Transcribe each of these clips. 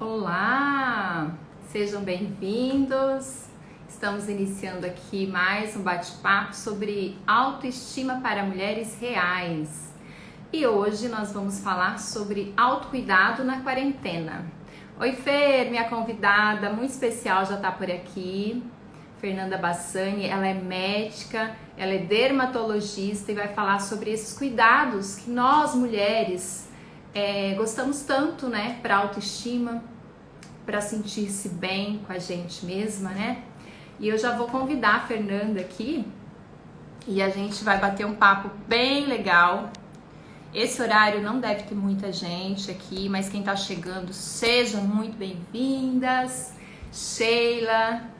Olá, sejam bem-vindos. Estamos iniciando aqui mais um bate-papo sobre autoestima para mulheres reais. E hoje nós vamos falar sobre autocuidado na quarentena. Oi, Fer, minha convidada muito especial já está por aqui. Fernanda Bassani, ela é médica, ela é dermatologista e vai falar sobre esses cuidados que nós mulheres gostamos tanto, né, para autoestima, para sentir-se bem com a gente mesma, né? E eu já vou convidar a Fernanda aqui e a gente vai bater um papo bem legal. Esse horário não deve ter muita gente aqui, mas quem tá chegando, sejam muito bem-vindas. Sheila,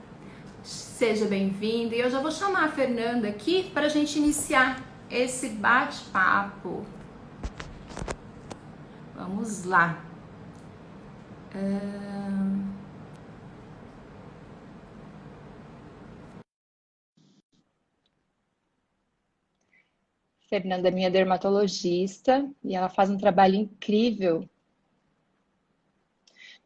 seja bem-vinda. E eu já vou chamar a Fernanda aqui para a gente iniciar esse bate-papo. Vamos lá. Fernanda é minha dermatologista e ela faz um trabalho incrível.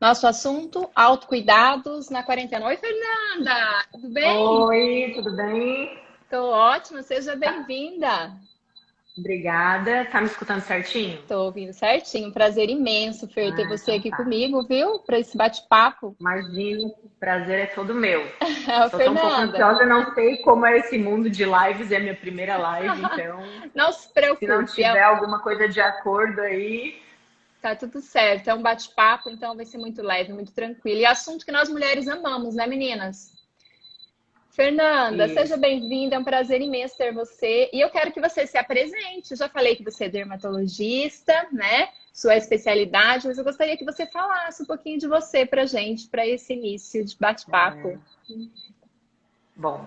Nosso assunto, autocuidados na quarentena. Oi, Fernanda, tudo bem? Oi, tudo bem? Tô ótima, seja bem-vinda. Obrigada. Tá me escutando certinho? Tô ouvindo certinho, prazer imenso, Fer, ter você Então aqui tá. comigo, viu? Para esse bate-papo. Imagino, o prazer é todo meu. Só tô um pouco Fernanda, ansiosa, não sei como é esse mundo de lives, é a minha primeira live, então não se se não preocupe, tiver alguma coisa de acordo aí, tá tudo certo. É um bate-papo, então vai ser muito leve, muito tranquilo. E assunto que nós mulheres amamos, né, meninas? Fernanda, seja isso. bem-vinda, é um prazer imenso ter você. E eu quero que você se apresente. Eu já falei que você é dermatologista, né? Sua especialidade, mas eu gostaria que você falasse um pouquinho de você pra gente, para esse início de bate-papo. Bom,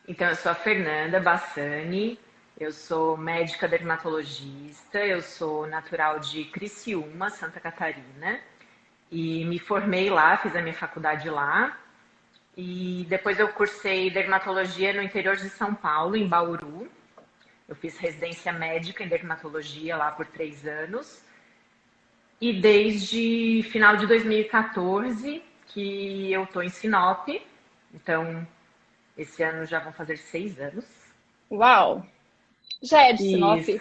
então eu sou a Fernanda Bassani, eu sou médica dermatologista, eu sou natural de Criciúma, Santa Catarina, e me formei lá, fiz a minha faculdade lá. E depois eu cursei dermatologia no interior de São Paulo, em Bauru. Eu fiz residência médica em dermatologia lá por 3 anos. E desde final de 2014 que eu tô em Sinop. Então, esse ano já vão fazer 6 anos. Uau! Já é de Sinop? Isso,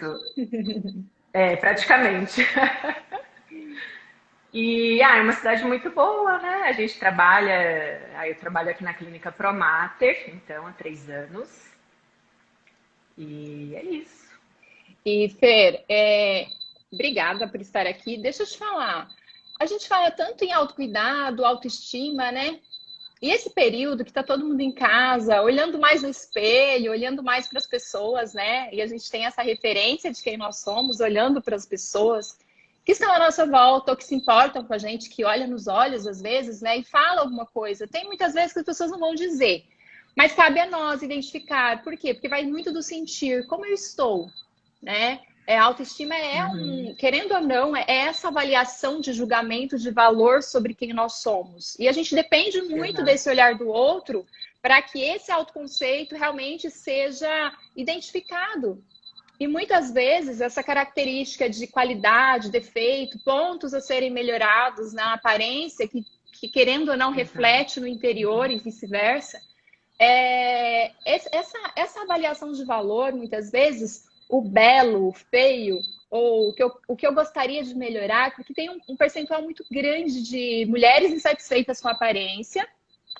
praticamente. E é uma cidade muito boa, né? A gente trabalha. Aí eu trabalho aqui na clínica Promater, então há 3 anos. E é isso. E, Fer, obrigada por estar aqui. Deixa eu te falar. A gente fala tanto em autocuidado, autoestima, né? E esse período que está todo mundo em casa, olhando mais no espelho, olhando mais para as pessoas, né? E a gente tem essa referência de quem nós somos, olhando para as pessoas que estão à nossa volta ou que se importam com a gente, que olham nos olhos às vezes, né? E fala alguma coisa. Tem muitas vezes que as pessoas não vão dizer, mas cabe a nós identificar. Por quê? Porque vai muito do sentir, como eu estou, né? A autoestima Uhum, querendo ou não, é essa avaliação de julgamento de valor sobre quem nós somos. E a gente depende muito exato. desse olhar do outro para que esse autoconceito realmente seja identificado. E muitas vezes essa característica de qualidade, defeito, pontos a serem melhorados na aparência, que querendo ou não Exato. reflete no interior e vice-versa, essa avaliação de valor, muitas vezes, o belo, o feio, ou o que eu gostaria de melhorar, porque tem um percentual muito grande de mulheres insatisfeitas com a aparência,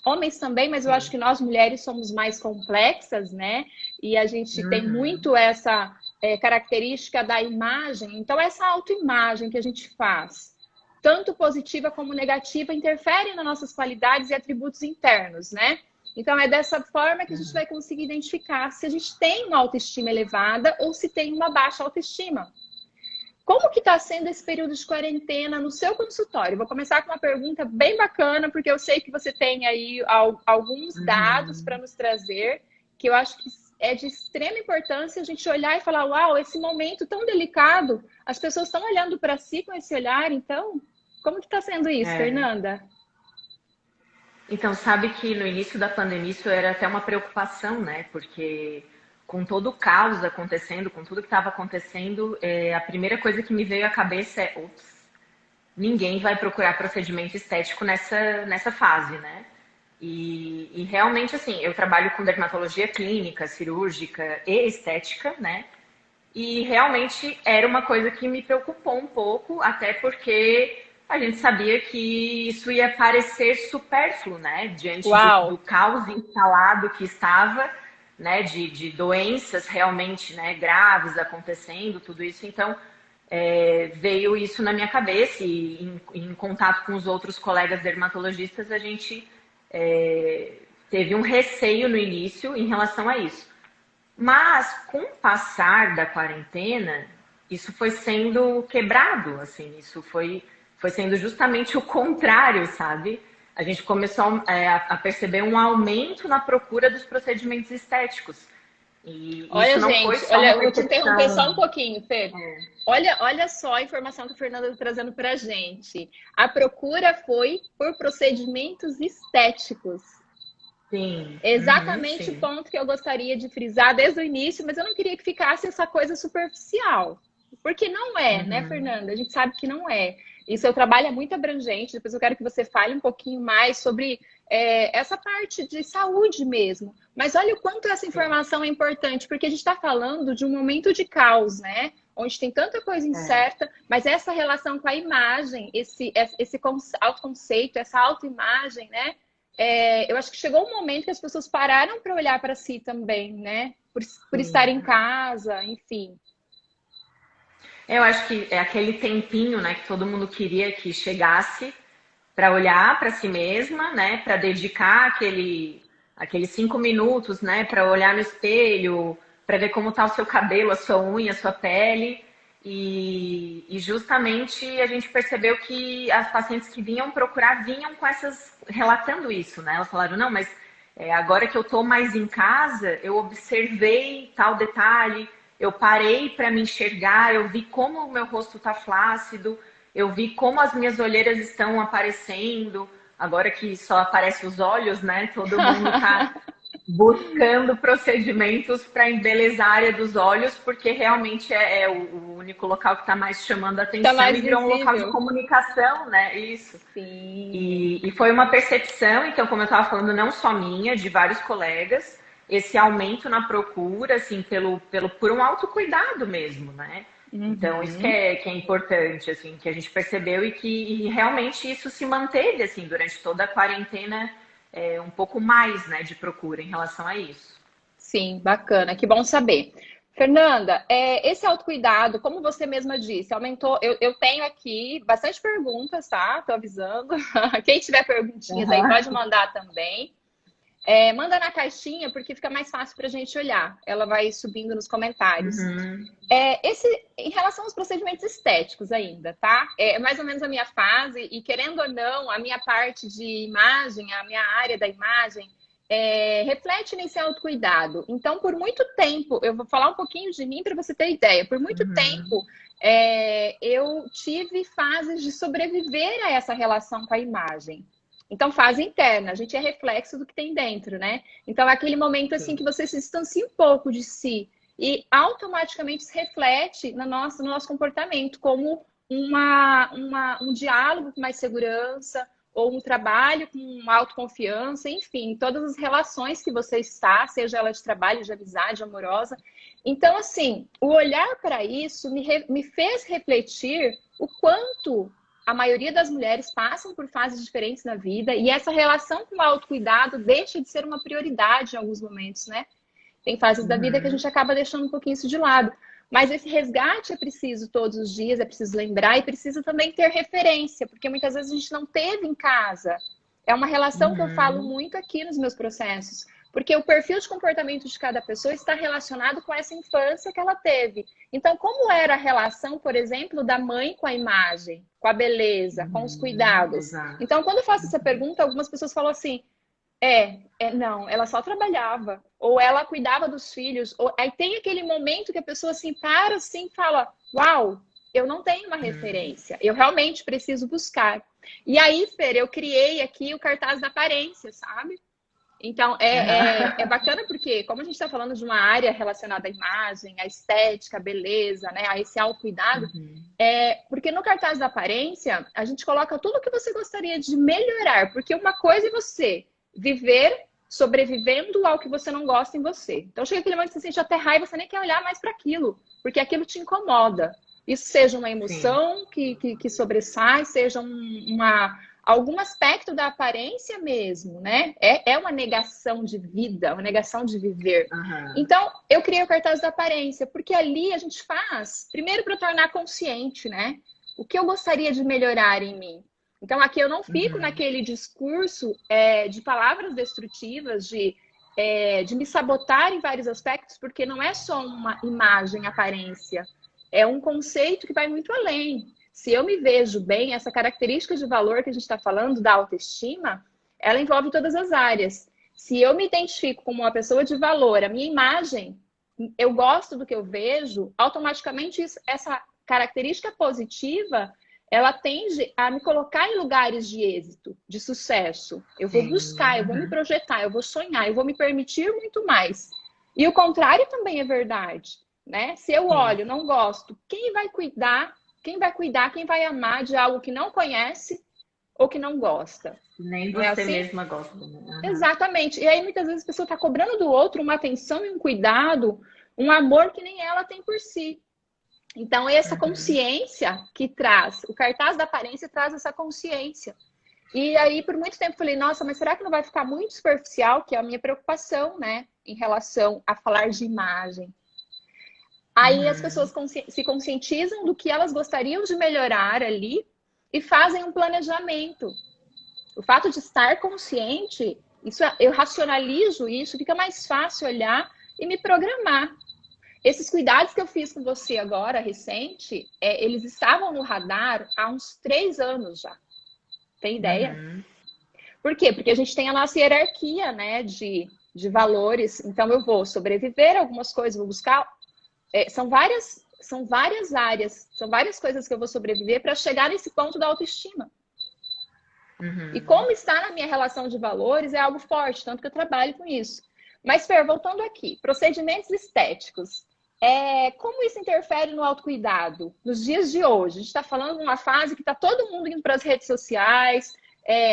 homens também, mas eu acho Sim. que nós mulheres somos mais complexas, né? E a gente tem Uhum. muito essa característica da imagem. Então, essa autoimagem que a gente faz, tanto positiva como negativa, interfere nas nossas qualidades e atributos internos, né? Então, é dessa forma que a gente vai conseguir identificar se a gente tem uma autoestima elevada ou se tem uma baixa autoestima. Como que está sendo esse período de quarentena no seu consultório? Vou começar com uma pergunta bem bacana, porque eu sei que você tem aí alguns dados para Uhum. nos trazer, que eu acho que é de extrema importância a gente olhar e falar, uau, esse momento tão delicado, as pessoas estão olhando para si com esse olhar, então, como que está sendo isso, É. Fernanda? Então, sabe que no início da pandemia isso era até uma preocupação, né? Porque com todo o caos acontecendo, com tudo que estava acontecendo, a primeira coisa que me veio à cabeça é, ops, ninguém vai procurar procedimento estético nessa fase, né? E realmente, assim, eu trabalho com dermatologia clínica, cirúrgica e estética, né? E realmente era uma coisa que me preocupou um pouco, até porque a gente sabia que isso ia parecer supérfluo, né? Diante do Uau! caos instalado que estava, né? De doenças realmente, né, graves acontecendo, tudo isso. Então, veio isso na minha cabeça e em contato com os outros colegas dermatologistas, a gente teve um receio no início em relação a isso. Mas com o passar da quarentena, isso foi sendo quebrado, assim, isso foi sendo justamente o contrário, sabe? A gente começou a perceber um aumento na procura dos procedimentos estéticos. E isso Olha, não foi gente, só olha, uma eu vou te interromper só um percepção. pouquinho, Fer. Olha só a informação que a Fernanda está trazendo para a gente. A procura foi por procedimentos estéticos. Sim, uhum, Exatamente o sim. ponto que eu gostaria de frisar desde o início, mas eu não queria que ficasse essa coisa superficial. Porque não é, né, Uhum. Fernanda? A gente sabe que não é. E seu trabalho é muito abrangente. Depois eu quero que você fale um pouquinho mais sobre essa parte de saúde mesmo. Mas olha o quanto essa Sim. informação é importante, porque a gente está falando de um momento de caos, né? Onde tem tanta coisa É. incerta, mas essa relação com a imagem, esse autoconceito, essa autoimagem, né? Eu acho que chegou um momento que as pessoas pararam para olhar para si também, né? Por estar Sim. em casa, enfim. Eu acho que é aquele tempinho, né, que todo mundo queria que chegasse para olhar para si mesma, né, para dedicar aqueles 5 minutos, né, para olhar no espelho, para ver como está o seu cabelo, a sua unha, a sua pele. E justamente a gente percebeu que as pacientes que vinham procurar vinham com relatando isso, né? Elas falaram, não, mas agora que eu estou mais em casa, eu observei tal detalhe, eu parei para me enxergar, eu vi como o meu rosto está flácido, eu vi como as minhas olheiras estão aparecendo, agora que só aparecem os olhos, né? Todo mundo está buscando procedimentos para embelezar a área dos olhos, porque realmente é o único local que está mais chamando a Tá atenção mais e virou um local de visível. comunicação, né? Isso. Sim. E foi uma percepção, então, como eu estava falando, não só minha, de vários colegas, esse aumento na procura, assim, por um autocuidado mesmo, né? Então, isso Uhum. que é importante, assim, que a gente percebeu e realmente isso se manteve, assim, durante toda a quarentena, um pouco mais, né, de procura em relação a isso. Sim, bacana, que bom saber. Fernanda, esse autocuidado, como você mesma disse, aumentou. Eu tenho aqui bastante perguntas, tá? Tô avisando. Quem tiver perguntinhas aí pode Uhum. mandar também. Manda na caixinha, porque fica mais fácil para a gente olhar. Ela vai subindo nos comentários. Uhum. Em relação aos procedimentos estéticos ainda, tá? É mais ou menos a minha fase, e querendo ou não, a minha parte de imagem, a minha área da imagem, reflete nesse autocuidado. Então, por muito tempo, eu vou falar um pouquinho de mim para você ter ideia. Por muito Uhum. tempo, eu tive fases de sobreviver a essa relação com a imagem. Então, fase interna, a gente é reflexo do que tem dentro, né? Então, é aquele momento assim que Sim. você se distancia um pouco de si e automaticamente se reflete no nosso comportamento, como um diálogo com mais segurança, ou um trabalho com autoconfiança, enfim, todas as relações que você está, seja ela de trabalho, de amizade, amorosa. Então, assim, o olhar para isso me fez refletir o quanto a maioria das mulheres passam por fases diferentes na vida e essa relação com o autocuidado deixa de ser uma prioridade em alguns momentos, né? Tem fases da vida que a Uhum. gente acaba deixando um pouquinho isso de lado. Mas esse resgate é preciso todos os dias, é preciso lembrar e precisa também ter referência, porque muitas vezes a gente não teve em casa. É uma relação que eu falo Uhum. muito aqui nos meus processos, porque o perfil de comportamento de cada pessoa está relacionado com essa infância que ela teve. Então, como era a relação, por exemplo, da mãe com a imagem, com a beleza, com os Uhum. cuidados? Exato. Então, quando eu faço essa pergunta, algumas pessoas falam assim: não, ela só trabalhava, ou ela cuidava dos filhos, ou aí tem aquele momento que a pessoa assim para assim e fala: "Uau, eu não tenho uma Uhum. referência, eu realmente preciso buscar". E aí, Fer, eu criei aqui o cartaz da aparência, sabe? Então, é bacana porque, como a gente está falando de uma área relacionada à imagem, à estética, à beleza, né, a esse autocuidado, Uhum. porque no cartaz da aparência, a gente coloca tudo o que você gostaria de melhorar, porque uma coisa é você viver sobrevivendo ao que você não gosta em você. Então, chega aquele momento que você sente até raiva, você nem quer olhar mais para aquilo, porque aquilo te incomoda. Isso seja uma Sim. emoção que sobressai, seja algum aspecto da aparência mesmo, né? É uma negação de vida, uma negação de viver. Uhum. Então, eu criei o cartaz da aparência, porque ali a gente faz, primeiro para tornar consciente, né? O que eu gostaria de melhorar em mim. Então, aqui eu não fico naquele discurso de palavras destrutivas, de me sabotar em vários aspectos, porque não é só uma imagem, aparência. É um conceito que vai muito além. Se eu me vejo bem, essa característica de valor que a gente está falando, da autoestima, ela envolve todas as áreas. Se eu me identifico como uma pessoa de valor, a minha imagem, eu gosto do que eu vejo, automaticamente essa característica positiva, ela tende a me colocar em lugares de êxito, de sucesso. Eu vou buscar, eu vou me projetar, eu vou sonhar, eu vou me permitir muito mais. E o contrário também é verdade, né? Se eu olho, não gosto, quem vai cuidar, quem vai amar de algo que não conhece ou que não gosta? Nem Não é você assim? mesma gosta, né? Uhum. Exatamente. E aí, muitas vezes, a pessoa está cobrando do outro uma atenção e um cuidado, um amor que nem ela tem por si. Então, essa consciência que traz, o cartaz da aparência traz essa consciência. E aí, por muito tempo, falei, nossa, mas será que não vai ficar muito superficial? Que é a minha preocupação, né? Em relação a falar de imagem. Aí as pessoas se conscientizam do que elas gostariam de melhorar ali e fazem um planejamento. O fato de estar consciente, eu racionalizo isso, fica mais fácil olhar e me programar. Esses cuidados que eu fiz com você agora, recente, eles estavam no radar há uns 3 anos já. Tem ideia? Por quê? Porque a gente tem a nossa hierarquia, né, de valores. Então, eu vou sobreviver a algumas coisas, vou buscar... são várias áreas, são várias coisas que eu vou sobreviver para chegar nesse ponto da autoestima. E como está na minha relação de valores é algo forte, tanto que eu trabalho com isso. Mas, Fer, voltando aqui, procedimentos estéticos. Como isso interfere no autocuidado nos dias de hoje? A gente está falando de uma fase que está todo mundo indo para as redes sociais,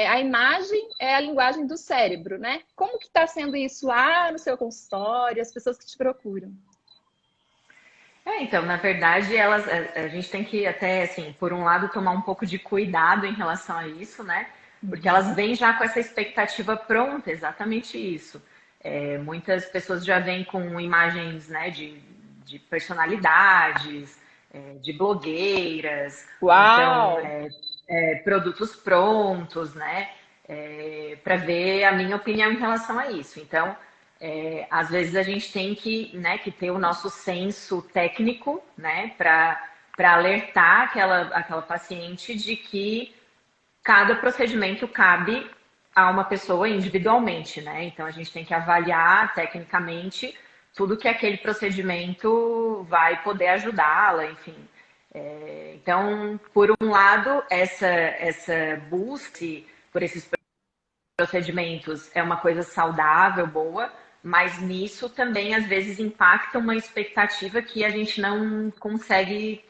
a imagem é a linguagem do cérebro, né? Como que está sendo isso lá no seu consultório, as pessoas que te procuram? Então, na verdade, a gente tem que até, assim, por um lado, tomar um pouco de cuidado em relação a isso, né? Porque elas vêm já com essa expectativa pronta, exatamente isso. Muitas pessoas já vêm com imagens, né, de personalidades, de blogueiras, Uau! então, produtos prontos, né? Para ver a minha opinião em relação a isso. Então, às vezes a gente tem que, né, que ter o nosso senso técnico, né, para alertar aquela paciente de que cada procedimento cabe a uma pessoa individualmente, né? Então a gente tem que avaliar tecnicamente tudo que aquele procedimento vai poder ajudá-la, enfim. Então, por um lado, essa busca por esses procedimentos é uma coisa saudável, boa, mas nisso também às vezes impacta uma expectativa que a gente não consegue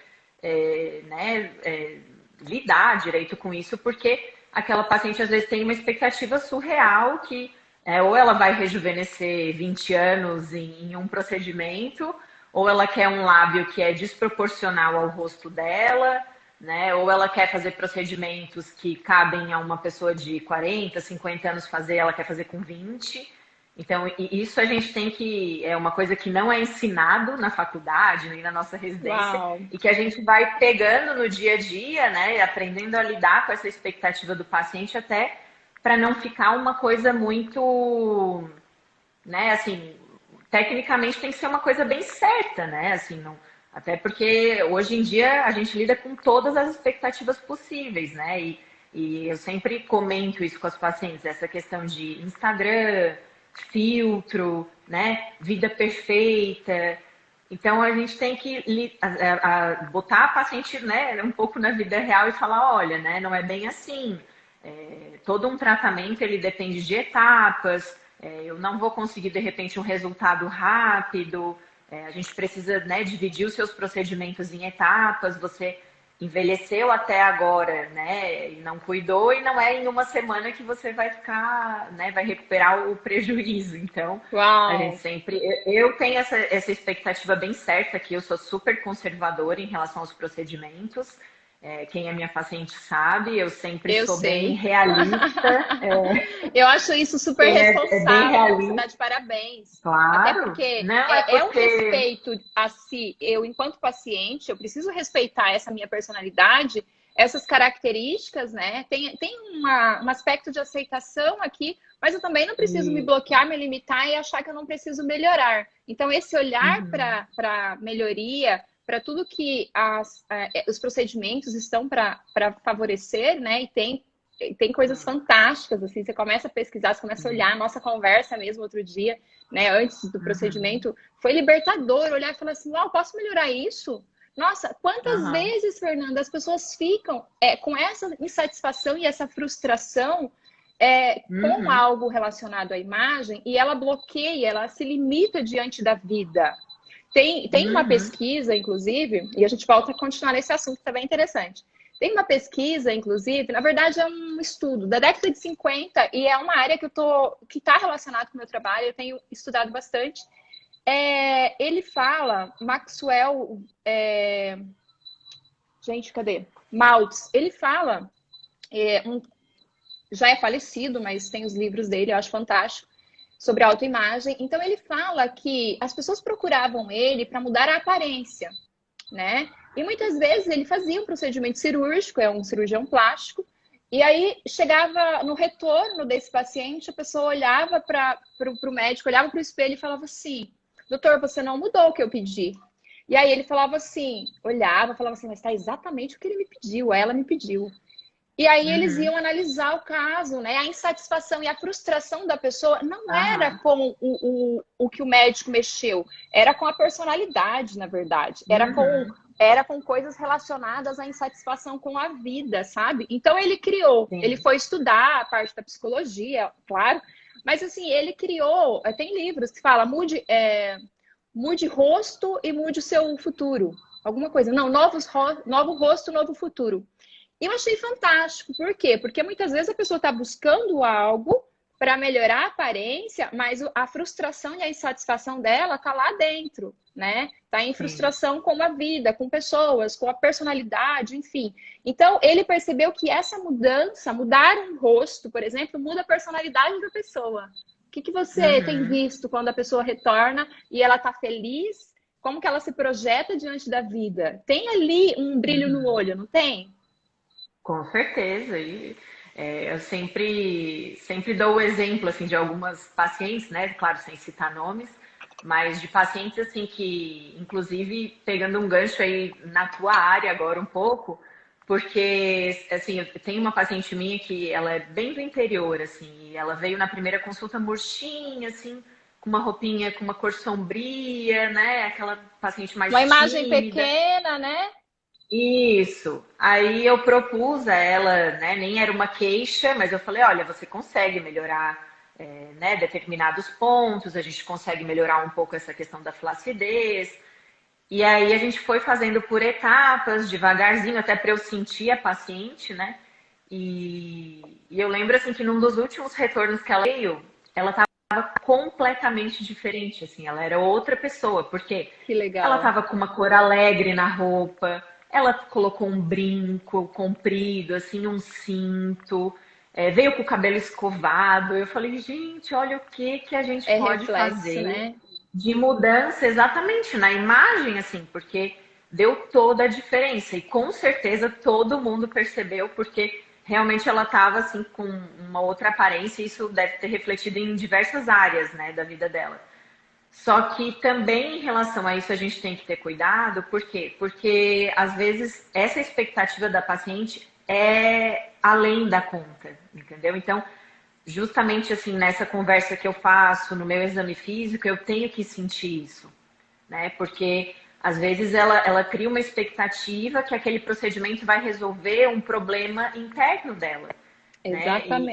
lidar direito com isso, porque aquela paciente às vezes tem uma expectativa surreal que ou ela vai rejuvenescer 20 anos em um procedimento, ou ela quer um lábio que é desproporcional ao rosto dela, né? Ou ela quer fazer procedimentos que cabem a uma pessoa de 40, 50 anos fazer, ela quer fazer com 20. Então, isso a gente tem que... É uma coisa que não é ensinado na faculdade, nem na nossa residência. Uau. E que a gente vai pegando no dia a dia, né? Aprendendo a lidar com essa expectativa do paciente até para não ficar uma coisa muito... né? Assim, tecnicamente tem que ser uma coisa bem certa, né? Assim, não... Até porque hoje em dia a gente lida com todas as expectativas possíveis, né? E eu sempre comento isso com as pacientes, essa questão de Instagram, filtro, né? Vida perfeita. Então a gente tem que botar a paciente, né, um pouco na vida real e falar, olha, né, não é bem assim. Todo um tratamento ele depende de etapas. eu não vou conseguir, de repente, um resultado rápido, a gente precisa, né, dividir os seus procedimentos em etapas, você envelheceu até agora, né, e não cuidou, e não é em uma semana que você vai ficar, né, vai recuperar o prejuízo. Então, a gente Uau! sempre... Eu tenho essa expectativa bem certa que eu sou super conservadora em relação aos procedimentos. Quem é minha paciente sabe, eu sempre Eu sou bem sei. realista. Eu acho isso super É bem responsável. Você está realista, de parabéns. Até claro. porque Não é é um porque... respeito a si. Eu, enquanto paciente, eu preciso respeitar essa minha personalidade, essas características, né? Tem um aspecto de aceitação aqui, mas eu também não preciso me bloquear, me limitar e achar que eu não preciso melhorar. Então, esse olhar Uhum. para melhoria, para tudo que os procedimentos estão para favorecer, né? E tem coisas fantásticas, assim, você começa a pesquisar, você começa a olhar, a nossa conversa mesmo outro dia, né, antes do Uhum. procedimento, foi libertador olhar e falar assim, uau, posso melhorar isso? Nossa, quantas Aham. vezes, Fernanda, as pessoas ficam com essa insatisfação e essa frustração com Uhum. algo relacionado à imagem e ela bloqueia, ela se limita diante da vida. Tem uma Uhum. pesquisa, inclusive, e a gente volta a continuar nesse assunto que tá bem interessante. Tem uma pesquisa, inclusive, na verdade é um estudo da década de 50 e é uma área que está relacionada com o meu trabalho, eu tenho estudado bastante. Ele fala, Maxwell, gente, cadê? Maltz, ele fala, já é falecido, mas tem os livros dele, eu acho fantástico, sobre autoimagem. Então ele fala que as pessoas procuravam ele para mudar a aparência, né? E muitas vezes ele fazia um procedimento cirúrgico, é um cirurgião plástico, e aí chegava no retorno desse paciente, a pessoa olhava para o médico, olhava para o espelho e falava assim: doutor, você não mudou o que eu pedi. E aí ele falava assim, olhava, falava assim, mas está exatamente o que ele me pediu, ela me pediu. E aí eles Uhum. iam analisar o caso, né? A insatisfação e a frustração da pessoa não era Aham. com o que o médico mexeu, era com a personalidade, na verdade. Uhum. Era com coisas relacionadas à insatisfação com a vida, sabe? Então ele criou, ele Sim. foi estudar a parte da psicologia, claro, mas assim, ele criou, tem livros que fala, mude rosto e mude o seu futuro. Alguma coisa. Não, novo rosto, novo futuro. E eu achei fantástico. Por quê? Porque muitas vezes a pessoa está buscando algo para melhorar a aparência, mas a frustração e a insatisfação dela está lá dentro, né? Está em Sim. frustração com a vida, com pessoas, com a personalidade, enfim. Então, ele percebeu que essa mudança, mudar um rosto, por exemplo, muda a personalidade da pessoa. O que você tem Uhum. visto quando a pessoa retorna e ela está feliz? Como que ela se projeta diante da vida? Tem ali um brilho no Uhum. olho, não tem? Com certeza. Eu sempre dou o exemplo assim de algumas pacientes, né? Claro, sem citar nomes, mas de pacientes assim que, inclusive, pegando um gancho aí na tua área agora um pouco, porque assim, eu tenho uma paciente minha que ela é bem do interior, assim, e ela veio na primeira consulta murchinha, assim, com uma roupinha com uma cor sombria, né? Aquela paciente Uma mais imagem tímida. pequena, né? Isso. Aí eu propus a ela, né? Nem era uma queixa, mas eu falei, olha, você consegue melhorar, né, determinados pontos, a gente consegue melhorar um pouco essa questão da flacidez. E aí a gente foi fazendo por etapas, devagarzinho, até para eu sentir a paciente, né? E eu lembro assim que num dos últimos retornos que ela veio, ela estava completamente diferente, assim, ela era outra pessoa, porque Que ela legal. estava com uma cor alegre na roupa, ela colocou um brinco comprido, assim, um cinto, veio com o cabelo escovado. Eu falei, gente, olha o que que a gente É pode reflexo, fazer né? de mudança exatamente na imagem, assim, porque deu toda a diferença e com certeza todo mundo percebeu, porque realmente ela estava assim com uma outra aparência e isso deve ter refletido em diversas áreas, né, da vida dela. Só que também em relação a isso a gente tem que ter cuidado, por quê? Porque às vezes essa expectativa da paciente é além da conta, entendeu? Então, justamente assim, nessa conversa que eu faço, no meu exame físico, eu tenho que sentir isso, né? Porque às vezes ela cria uma expectativa que aquele procedimento vai resolver um problema interno dela. né?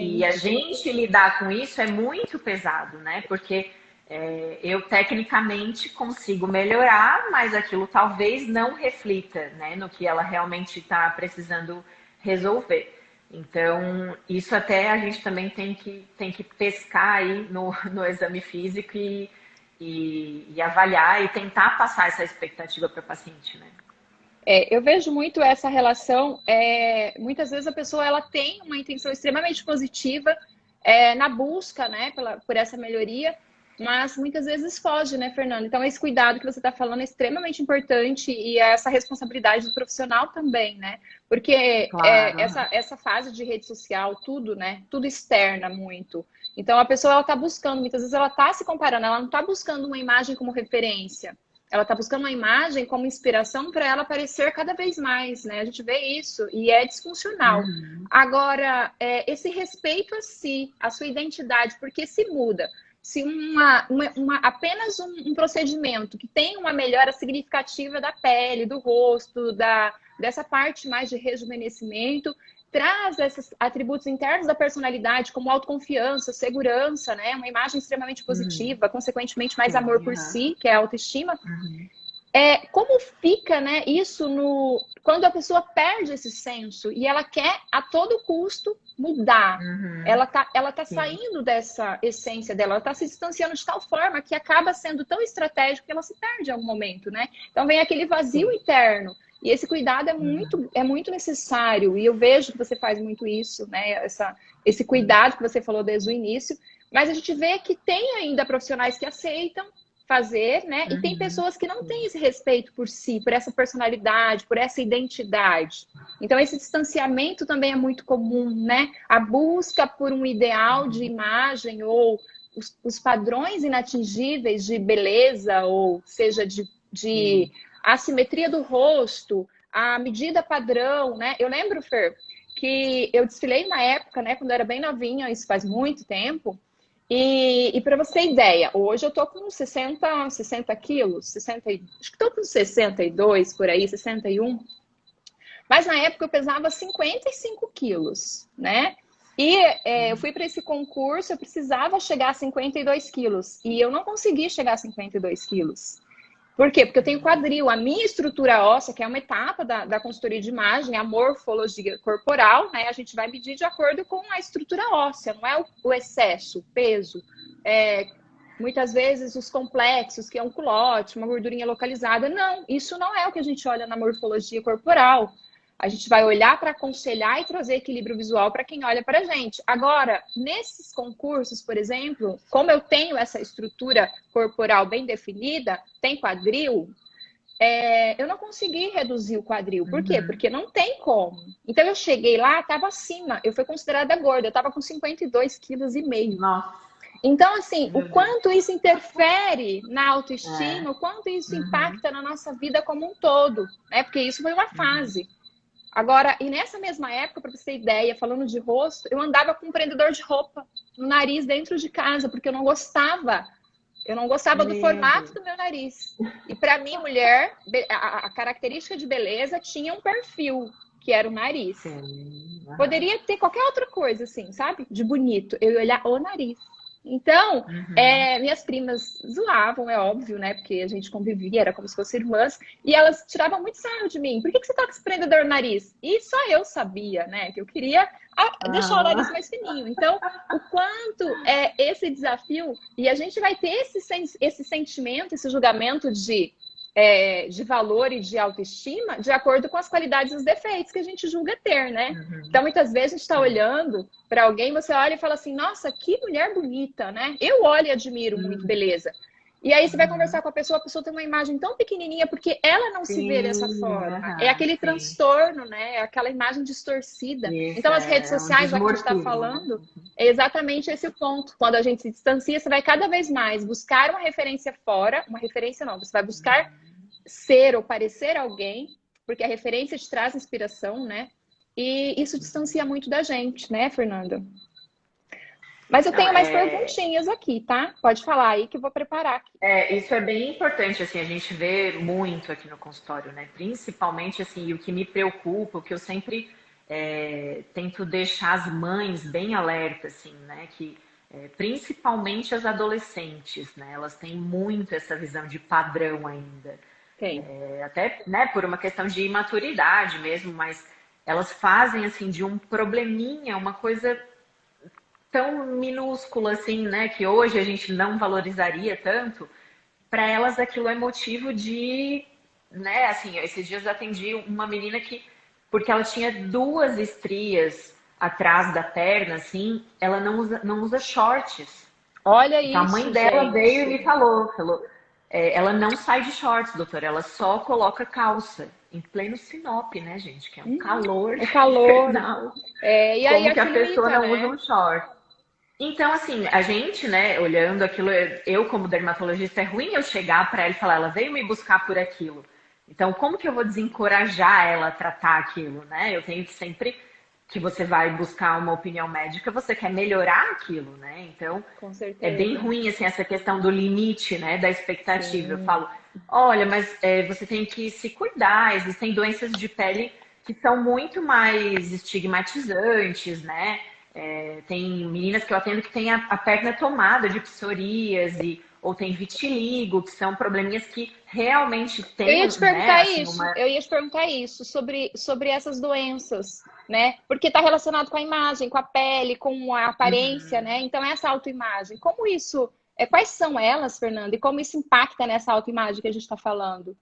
E a Exatamente. gente lidar com isso é muito pesado, né? Porque eu tecnicamente consigo melhorar, mas aquilo talvez não reflita, né, no que ela realmente está precisando resolver. Então, isso até a gente também tem que pescar aí no exame físico e avaliar e tentar passar essa expectativa para o paciente, né? Eu vejo muito essa relação. Muitas vezes a pessoa ela tem uma intenção extremamente positiva na busca, né, por essa melhoria, mas muitas vezes foge, né, Fernando? Então, esse cuidado que você está falando é extremamente importante e essa responsabilidade do profissional também, né? Porque Claro. essa fase de rede social, tudo, né? Tudo externa muito. Então, a pessoa ela está buscando, muitas vezes ela está se comparando, ela não está buscando uma imagem como referência. Ela está buscando uma imagem como inspiração para ela aparecer cada vez mais, né? A gente vê isso e é disfuncional. Uhum. Agora, esse respeito a si, a sua identidade, porque se muda. Se apenas um procedimento que tem uma melhora significativa da pele, do rosto, dessa parte mais de rejuvenescimento, traz esses atributos internos da personalidade, como autoconfiança, segurança, né? Uma imagem extremamente Uhum. positiva, consequentemente mais amor Sim, por uhum. si, que é a autoestima. Uhum. Como fica, né, isso quando a pessoa perde esse senso e ela quer a todo custo mudar. Uhum. Ela tá Sim. saindo dessa essência dela, ela tá se distanciando de tal forma que acaba sendo tão estratégico que ela se perde em algum momento, né? Então vem aquele vazio Sim. interno. E esse cuidado Uhum. é muito necessário. E eu vejo que você faz muito isso, né? Esse cuidado que você falou desde o início. Mas a gente vê que tem ainda profissionais que aceitam fazer, né? E tem Uhum. pessoas que não têm Sim. esse respeito por si, por essa personalidade, por essa identidade. Então, esse distanciamento também é muito comum, né? A busca por um ideal de imagem ou os padrões inatingíveis de beleza, ou seja, de Sim. assimetria do rosto, a medida padrão, né? Eu lembro, Fer, que eu desfilei na época, né, quando eu era bem novinha, isso faz muito tempo, e para você ter ideia, hoje eu tô com 60 quilos, acho que tô com 62 por aí, 61. Mas na época eu pesava 55 quilos, né? E eu fui para esse concurso, eu precisava chegar a 52 quilos. E eu não consegui chegar a 52 quilos. Por quê? Porque eu tenho quadril. A minha estrutura óssea, que é uma etapa da consultoria de imagem, a morfologia corporal, né? A gente vai medir de acordo com a estrutura óssea, não é o excesso, o peso. Muitas vezes os complexos, que é um culote, uma gordurinha localizada. Não, isso não é o que a gente olha na morfologia corporal. A gente vai olhar para aconselhar e trazer equilíbrio visual para quem olha para a gente. Agora, nesses concursos, por exemplo, como eu tenho essa estrutura corporal bem definida, tem quadril, eu não consegui reduzir o quadril. Por quê? Uhum. Porque não tem como. Então, eu cheguei lá, estava acima. Eu fui considerada gorda. Eu estava com 52,5 kg. Nossa, Então, assim, o meu Deus. quanto isso interfere na É. autoestima, o quanto isso Uhum. impacta na nossa vida como um todo, né? Porque isso foi uma Uhum. fase. Agora, e nessa mesma época, para você ter ideia, falando de rosto, eu andava com um prendedor de roupa no nariz dentro de casa, porque eu não gostava. Eu não gostava do Meu formato Deus. do meu nariz. E para mim, mulher, a característica de beleza tinha um perfil, que era o nariz. Sim. Uhum. Poderia ter qualquer outra coisa, assim, sabe? De bonito. Eu ia olhar o nariz. Então, Uhum. minhas primas zoavam, é óbvio, né? Porque a gente convivia, era como se fossem irmãs, e elas tiravam muito sarro de mim. Por que você tá com esse prendedor no nariz? E só eu sabia, né? Que eu queria deixar o nariz Ah, mais fininho. Então, o quanto é esse desafio, e a gente vai ter esse sentimento, esse julgamento de valor e de autoestima de acordo com as qualidades e os defeitos que a gente julga ter, né? uhum. Então, muitas vezes a gente está Sim. olhando para alguém, você olha e fala assim, nossa, que mulher bonita, né? Eu olho e admiro muito, Uhum. beleza. E aí você vai conversar Uhum. com a pessoa tem uma imagem tão pequenininha porque ela não se vê dessa Sim, forma. É aham, aquele sim. transtorno, né? É aquela imagem distorcida. Isso Então, as redes é um sociais, já que a gente está desmortura, né? falando, é exatamente esse o ponto. Quando a gente se distancia, você vai cada vez mais buscar uma referência fora, uma referência não, você vai buscar ser ou parecer alguém, porque a referência te traz inspiração, né? E isso distancia muito da gente, né, Fernanda? Mas eu Não, tenho mais perguntinhas aqui, tá? Pode falar aí que eu vou preparar aqui. isso é bem importante, assim, a gente vê muito aqui no consultório, né? Principalmente, assim, e o que me preocupa, o que eu sempre tento deixar as mães bem alertas, assim, né? Que principalmente as adolescentes, né? Elas têm muito essa visão de padrão ainda. Tem. Até, né, por uma questão de imaturidade mesmo, mas elas fazem, assim, de um probleminha, uma coisa tão minúscula, assim, né? Que hoje a gente não valorizaria tanto. Para elas aquilo é motivo de, né, assim, esses dias eu atendi uma menina que, porque ela tinha 2 estrias atrás da perna, assim, ela não usa shorts. Olha Então a mãe isso, dela veio e gente. me falou, ela não sai de shorts, doutora, ela só coloca calça. Em pleno Sinop, né, gente? Que é um calor O calor. infernal. E aí Como que a aquilo pessoa limita, não usa né? um short? Então, assim, a gente, né, olhando aquilo, eu como dermatologista, é ruim eu chegar para ela e falar, ela veio me buscar por aquilo. Então, como que eu vou desencorajar ela a tratar aquilo, né? Eu tenho que sempre que você vai buscar uma opinião médica, você quer melhorar aquilo, né? Então, Com é bem certeza. ruim, assim, essa questão do limite, né, da expectativa. Eu Sim. falo, olha, mas você tem que se cuidar, existem doenças de pele que são muito mais estigmatizantes, né? Tem meninas que eu atendo que têm a perna tomada de psoríase, ou tem vitiligo, que são probleminhas que realmente Eu têm, ia te né, perguntar assim, isso, uma... eu ia te perguntar isso sobre essas doenças, né? Porque está relacionado com a imagem, com a pele, com a aparência, Uhum. né? Então, essa autoimagem, como isso, quais são elas, Fernanda, e como isso impacta nessa autoimagem que a gente está falando?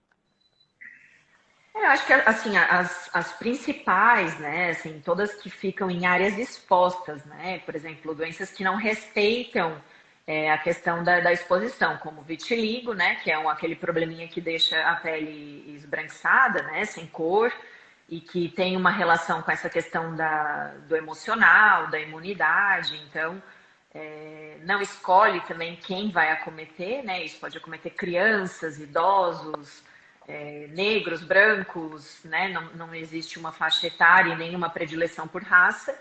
Eu acho que, assim, as principais, né, assim, todas que ficam em áreas expostas, né, por exemplo, doenças que não respeitam a questão da exposição, como vitiligo, né, que é aquele probleminha que deixa a pele esbranquiçada, né, sem cor, e que tem uma relação com essa questão do emocional, da imunidade, então, não escolhe também quem vai acometer, né, isso pode acometer crianças, idosos, negros, brancos, né? Não existe uma faixa etária e nenhuma predileção por raça.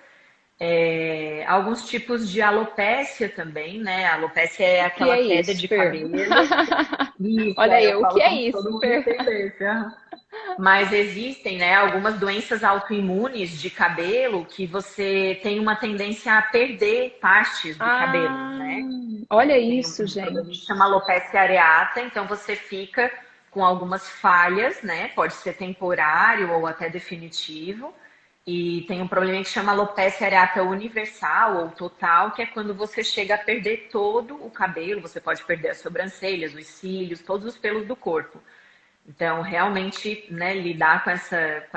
Alguns tipos de alopécia também, né? A alopécia é O que aquela é queda isso, de Fer? cabelo. Isso, Olha eu eu, o que falo é como se isso, todo mundo Fer? entendesse. Aham. Mas existem, né, algumas doenças autoimunes de cabelo que você tem uma tendência a perder partes do cabelo, Ah, né? olha Tem isso, um problema que gente. chama alopecia areata, então você fica com algumas falhas, né? Pode ser temporário ou até definitivo. E tem um problema que chama alopecia areata universal ou total, que é quando você chega a perder todo o cabelo, você pode perder as sobrancelhas, os cílios, todos os pelos do corpo. Então, realmente, né, lidar com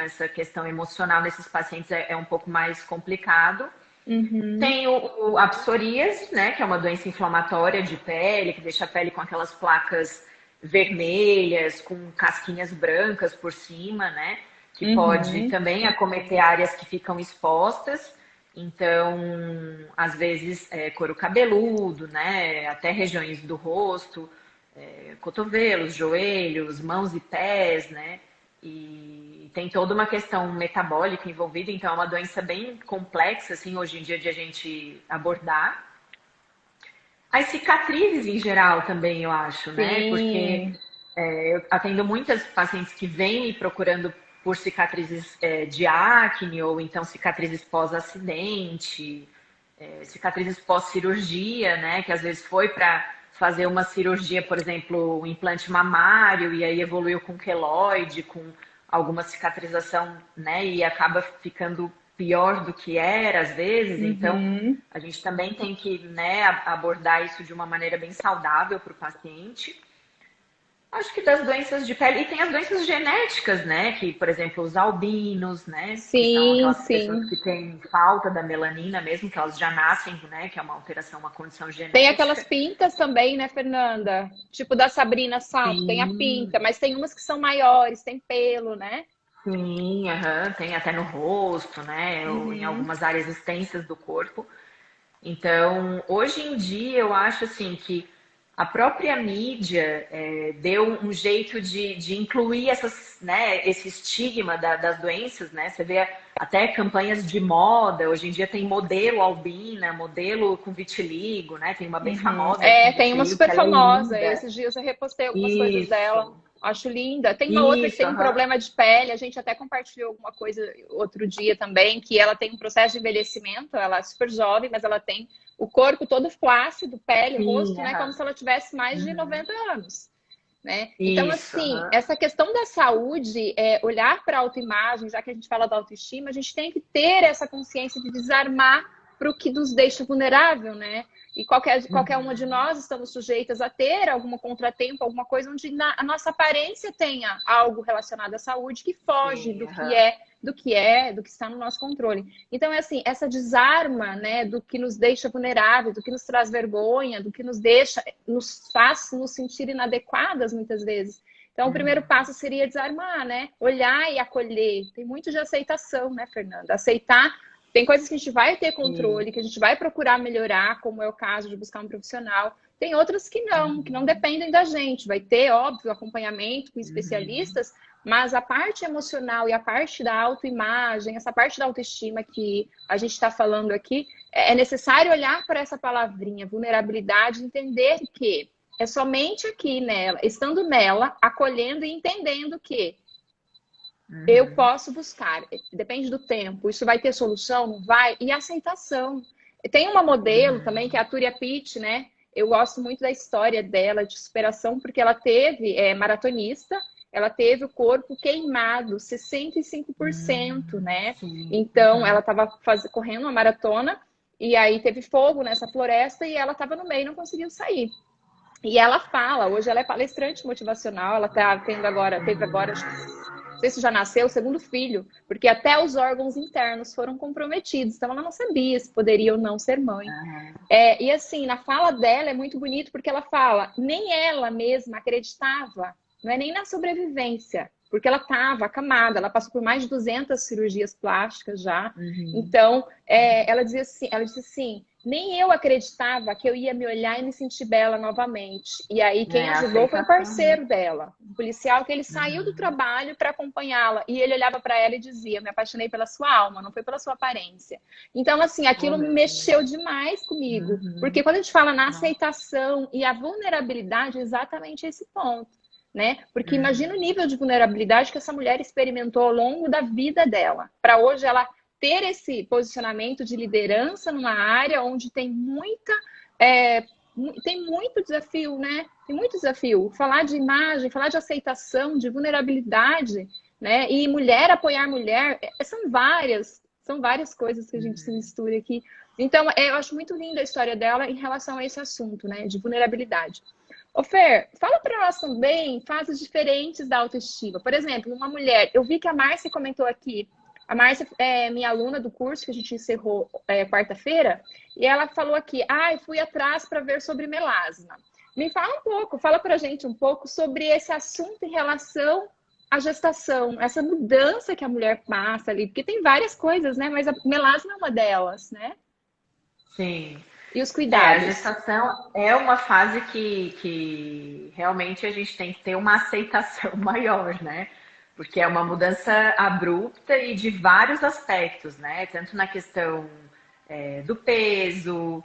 essa questão emocional nesses pacientes é um pouco mais complicado. Uhum. Tem a psoríase, né, que é uma doença inflamatória de pele, que deixa a pele com aquelas placas vermelhas, com casquinhas brancas por cima, né, que pode Uhum. também acometer áreas que ficam expostas. Então, às vezes, couro cabeludo, né, até regiões do rosto, cotovelos, joelhos, mãos e pés, né, e tem toda uma questão metabólica envolvida, então é uma doença bem complexa, assim, hoje em dia de a gente abordar. As cicatrizes em geral também, eu acho, né? Porque Sim. eu atendo muitas pacientes que vêm me procurando por cicatrizes de acne, ou então cicatrizes pós-acidente, cicatrizes pós-cirurgia, né? Que às vezes foi para fazer uma cirurgia, por exemplo, um implante mamário, e aí evoluiu com queloide, com alguma cicatrização, né? E acaba ficando pior do que era, às vezes. Então, Uhum. a gente também tem que, né, abordar isso de uma maneira bem saudável para o paciente. Acho que das doenças de pele. E tem as doenças genéticas, né? Que, por exemplo, os albinos, né? Que são Sim, aquelas pessoas sim. que têm falta da melanina mesmo, que elas já nascem, né? Que é uma alteração, uma condição Tem aquelas genética. pintas também, né, Fernanda? Tipo da Sabrina Sato, tem a Sim, pinta, mas tem umas que são maiores, tem pelo, né? sim, aham, tem até no rosto, né? Ou em Uhum. algumas áreas extensas do corpo. Então, hoje em dia, eu acho assim que a própria mídia deu um jeito de incluir né, esse estigma das doenças, né? Você vê até campanhas de moda, hoje em dia tem modelo albina, modelo com vitiligo, né? Tem uma bem Uhum. famosa aí com Tem uma vitiligo, que super ela é famosa. linda. Esses dias eu repostei algumas coisas Isso. dela. Acho linda. Tem uma outra que tem um problema de pele, a gente até compartilhou alguma coisa outro dia também, que ela tem um processo de envelhecimento, ela é super jovem, mas ela tem o corpo todo flácido, pele, rosto, né? Como se ela tivesse mais de 90 anos. Né? Então, assim, essa questão da saúde, olhar para a autoimagem, já que a gente fala da autoestima, a gente tem que ter essa consciência de desarmar para o que nos deixa vulnerável, né? E qualquer uma de nós estamos sujeitas a ter algum contratempo, alguma coisa onde a nossa aparência tenha algo relacionado à saúde que foge do que está no nosso controle. Então, é assim, essa desarma, né, do que nos deixa vulneráveis, do que nos traz vergonha, do que nos faz nos sentir inadequadas muitas vezes. Então, o primeiro passo seria desarmar, né? Olhar e acolher. Tem muito de aceitação, né, Fernanda? Aceitar. Tem coisas que a gente vai ter controle, que a gente vai procurar melhorar, como é o caso de buscar um profissional. Tem outras que não dependem da gente. Vai ter, óbvio, acompanhamento com especialistas, mas a parte emocional e a parte da autoimagem, essa parte da autoestima que a gente está falando aqui, é necessário olhar para essa palavrinha, vulnerabilidade, entender que é somente aqui nela, estando nela, acolhendo e entendendo que eu posso buscar, depende do tempo, isso vai ter solução, não vai? E aceitação. Tem uma modelo também, que é a Turia Pitt, né? Eu gosto muito da história dela, de superação, porque ela teve, maratonista, ela teve o corpo queimado, 65%, né? Sim. Então, ela estava correndo uma maratona, e aí teve fogo nessa floresta, e ela estava no meio e não conseguiu sair. E ela fala, hoje ela é palestrante motivacional, ela teve agora, não sei se já nasceu, o segundo filho, porque até os órgãos internos foram comprometidos, então ela não sabia se poderia ou não ser mãe. E assim, na fala dela é muito bonito, porque ela fala, nem ela mesma acreditava, não é nem na sobrevivência, porque ela estava acamada, ela passou por mais de 200 cirurgias plásticas já. Então, ela disse assim, nem eu acreditava que eu ia me olhar e me sentir bela novamente. E aí quem ajudou foi o parceiro dela, um policial, que ele saiu do trabalho para acompanhá-la. E ele olhava para ela e dizia, me apaixonei pela sua alma, não foi pela sua aparência. Então, assim, aquilo mexeu demais comigo. Porque quando a gente fala na aceitação e a vulnerabilidade, é exatamente esse ponto. Né? Porque imagina o nível de vulnerabilidade que essa mulher experimentou ao longo da vida dela. Para hoje ela ter esse posicionamento de liderança numa área onde tem tem muito desafio, né? Tem muito desafio. Falar de imagem, falar de aceitação, de vulnerabilidade, né? E mulher apoiar mulher, são várias coisas que a gente se mistura aqui. Então, eu acho muito linda a história dela em relação a esse assunto, né? De vulnerabilidade. Ô Fer, fala para nós também fases diferentes da autoestima. Por exemplo, uma mulher, eu vi que a Márcia comentou aqui, a Márcia é minha aluna do curso que a gente encerrou quarta-feira, e ela falou aqui, fui atrás para ver sobre melasma. Me fala um pouco, fala para a gente um pouco sobre esse assunto em relação à gestação, essa mudança que a mulher passa ali, porque tem várias coisas, né? Mas a melasma é uma delas, né? Sim. E os cuidados. A gestação é uma fase que realmente a gente tem que ter uma aceitação maior, né? Porque é uma mudança abrupta e de vários aspectos, né? Tanto na questão do peso,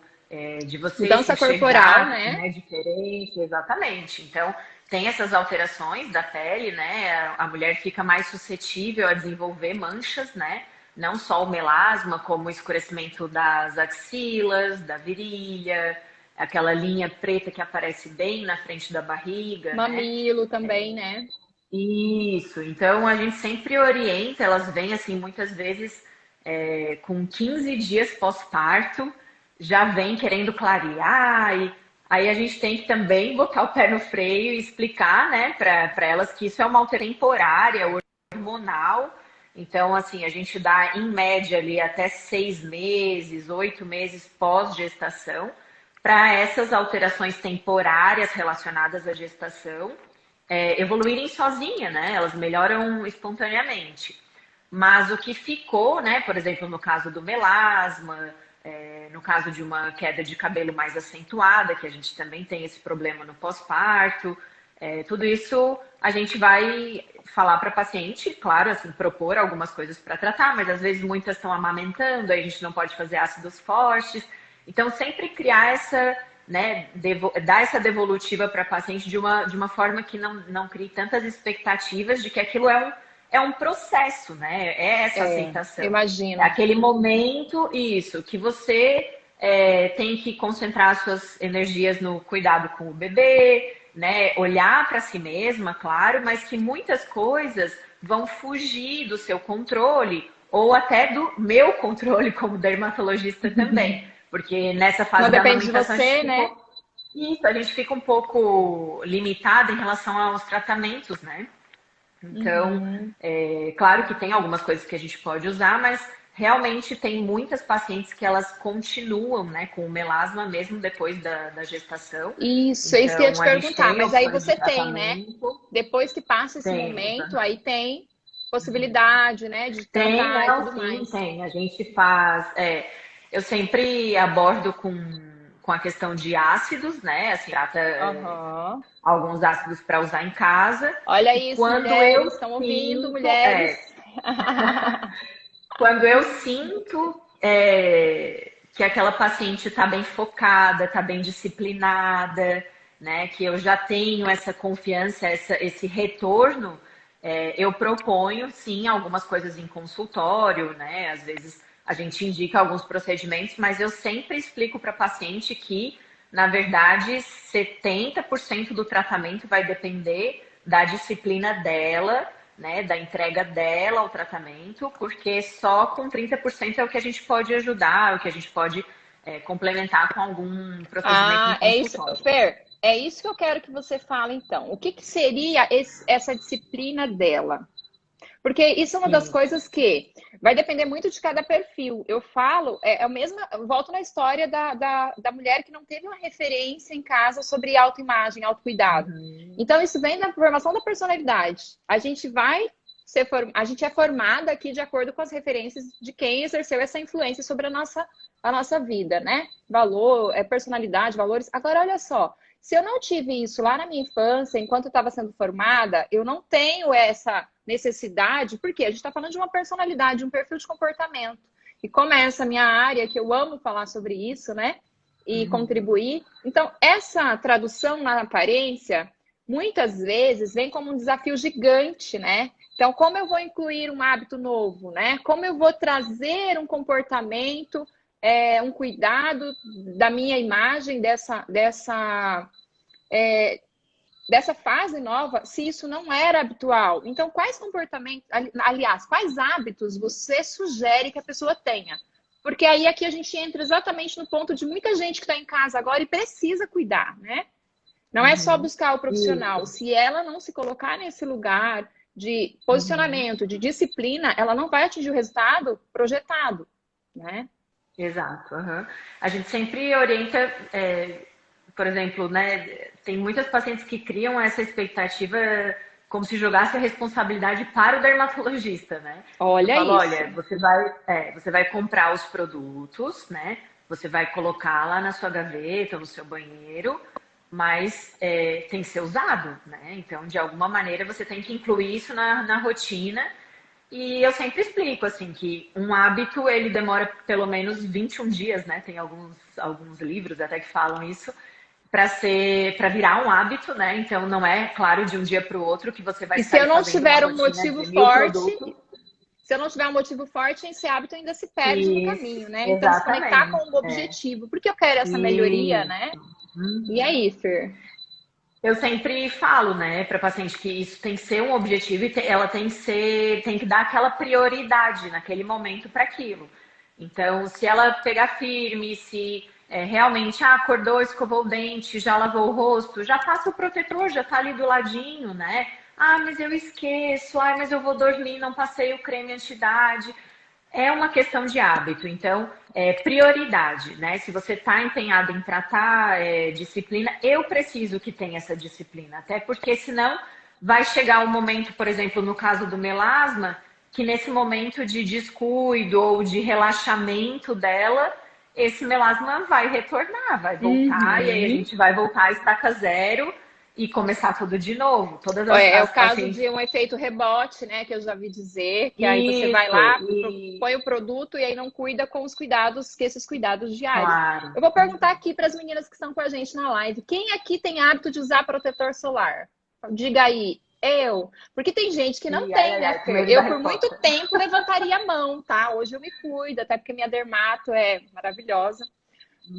de você mudança corporal, né? Diferente, exatamente. Então, tem essas alterações da pele, né? A mulher fica mais suscetível a desenvolver manchas, né? Não só o melasma, como o escurecimento das axilas, da virilha, aquela linha preta que aparece bem na frente da barriga. Mamilo, né? Também, né? Isso. Então, a gente sempre orienta, elas vêm assim, muitas vezes, com 15 dias pós-parto, já vem querendo clarear, e aí a gente tem que também botar o pé no freio e explicar, né, para elas que isso é uma alteração temporária, hormonal. Então, assim, a gente dá, em média, ali até 6 meses, 8 meses pós-gestação, para essas alterações temporárias relacionadas à gestação evoluírem sozinha, né? Elas melhoram espontaneamente. Mas o que ficou, né, por exemplo, no caso do melasma, no caso de uma queda de cabelo mais acentuada, que a gente também tem esse problema no pós-parto, tudo isso a gente vai falar para a paciente, claro, assim, propor algumas coisas para tratar, mas às vezes muitas estão amamentando, aí a gente não pode fazer ácidos fortes. Então, sempre criar né, dar essa devolutiva para a paciente de uma forma que não crie tantas expectativas de que aquilo é um processo, né? É essa aceitação. Imagino. É aquele momento, isso, que você tem que concentrar suas energias no cuidado com o bebê, né? Olhar para si mesma, claro, mas que muitas coisas vão fugir do seu controle ou até do meu controle como dermatologista também. Porque nessa fase Não da depende de amamentação você, né? isso, a gente fica um pouco limitada em relação aos tratamentos, né? Então, claro que tem algumas coisas que a gente pode usar, mas realmente tem muitas pacientes que elas continuam, né, com o melasma mesmo depois da gestação. Isso, é isso que eu ia te Então, a gente perguntar. tem Mas aí opções de você tem, né? tratamento. Depois que passa esse Tem, momento, aí tem possibilidade, né, de tratar e tudo sim, mais. tem. A gente faz. Eu sempre abordo com a questão de ácidos, né? Assim, trata Aham. alguns ácidos para usar em casa. Olha E isso, quando eu mulheres, estão ouvindo, sinto, mulheres? quando eu sinto que aquela paciente está bem focada, está bem disciplinada, né? Que eu já tenho essa confiança, esse retorno, eu proponho, sim, algumas coisas em consultório, né? Às vezes a gente indica alguns procedimentos, mas eu sempre explico para a paciente que, na verdade, 70% do tratamento vai depender da disciplina dela, né, da entrega dela ao tratamento, porque só com 30% é o que a gente pode ajudar, o que a gente pode complementar com algum procedimento no É isso, consultório. Fer, é isso que eu quero que você fale, então. O que seria essa disciplina dela? Porque isso é uma das Sim. coisas que vai depender muito de cada perfil. Eu falo, é o mesmo, eu volto na história da mulher que não teve uma referência em casa sobre autoimagem, autocuidado. Então, isso vem da formação da personalidade. A gente a gente é formada aqui de acordo com as referências de quem exerceu essa influência sobre a nossa vida, né? Valor, personalidade, valores. Agora, olha só, se eu não tive isso lá na minha infância, enquanto eu estava sendo formada, eu não tenho essa necessidade, porque a gente está falando de uma personalidade, um perfil de comportamento. E como é essa minha área, que eu amo falar sobre isso, né? E contribuir. Então, essa tradução na aparência, muitas vezes, vem como um desafio gigante, né? Então, como eu vou incluir um hábito novo, né? Como eu vou trazer um comportamento, um cuidado da minha imagem, dessa fase nova, se isso não era habitual. Então, quais comportamentos, aliás, quais hábitos você sugere que a pessoa tenha? Porque aí aqui a gente entra exatamente no ponto de muita gente que está em casa agora e precisa cuidar, né? Não é só buscar o profissional. Isso. Se ela não se colocar nesse lugar de posicionamento, de disciplina, ela não vai atingir o resultado projetado, né? Exato. A gente sempre orienta, por exemplo, né, tem muitas pacientes que criam essa expectativa como se jogasse a responsabilidade para o dermatologista, né? Olha Eu falo, isso. olha, você vai comprar os produtos, né? Você vai colocar lá na sua gaveta, no seu banheiro, mas tem que ser usado, né? Então, de alguma maneira, você tem que incluir isso na rotina. E eu sempre explico, assim, que um hábito, ele demora pelo menos 21 dias, né? Tem alguns livros até que falam isso, para virar um hábito, né? Então, não é, claro, de um dia para o outro que você vai E se sair eu não fazendo uma tiver um rotina motivo de 1000 forte, produtos. se eu não tiver um motivo forte, esse hábito ainda se perde no Isso, caminho, né? Então, se conectar exatamente. com o objetivo. Porque eu quero essa melhoria, Isso. né? E aí, Fer? Eu sempre falo, né, para paciente que isso tem que ser um objetivo e ela tem que dar aquela prioridade naquele momento para aquilo. Então, se ela pegar firme, se realmente acordou, escovou o dente, já lavou o rosto, já passa o protetor, já tá ali do ladinho, né? Ah, mas eu esqueço, ah, mas eu vou dormir, não passei o creme anti-idade. É uma questão de hábito, então, prioridade, né? Se você está empenhado em tratar disciplina, eu preciso que tenha essa disciplina, até porque senão vai chegar um momento, por exemplo, no caso do melasma, que nesse momento de descuido ou de relaxamento dela, esse melasma vai retornar, vai voltar, e aí a gente vai voltar a estaca zero, e começar tudo de novo. Todas É o as caso pacientes. de um efeito rebote, né? Que eu já vi dizer, que aí você vai Isso, lá, e põe o produto e aí não cuida com os cuidados, que esses cuidados diários. claro. Eu vou perguntar aqui para as meninas que estão com a gente na live: quem aqui tem hábito de usar protetor solar? Diga aí. Eu. Porque tem gente que não E tem, né, com Fer? medo da Eu, por muito resposta. tempo, levantaria a mão, tá? Hoje eu me cuido, até porque minha dermato é maravilhosa.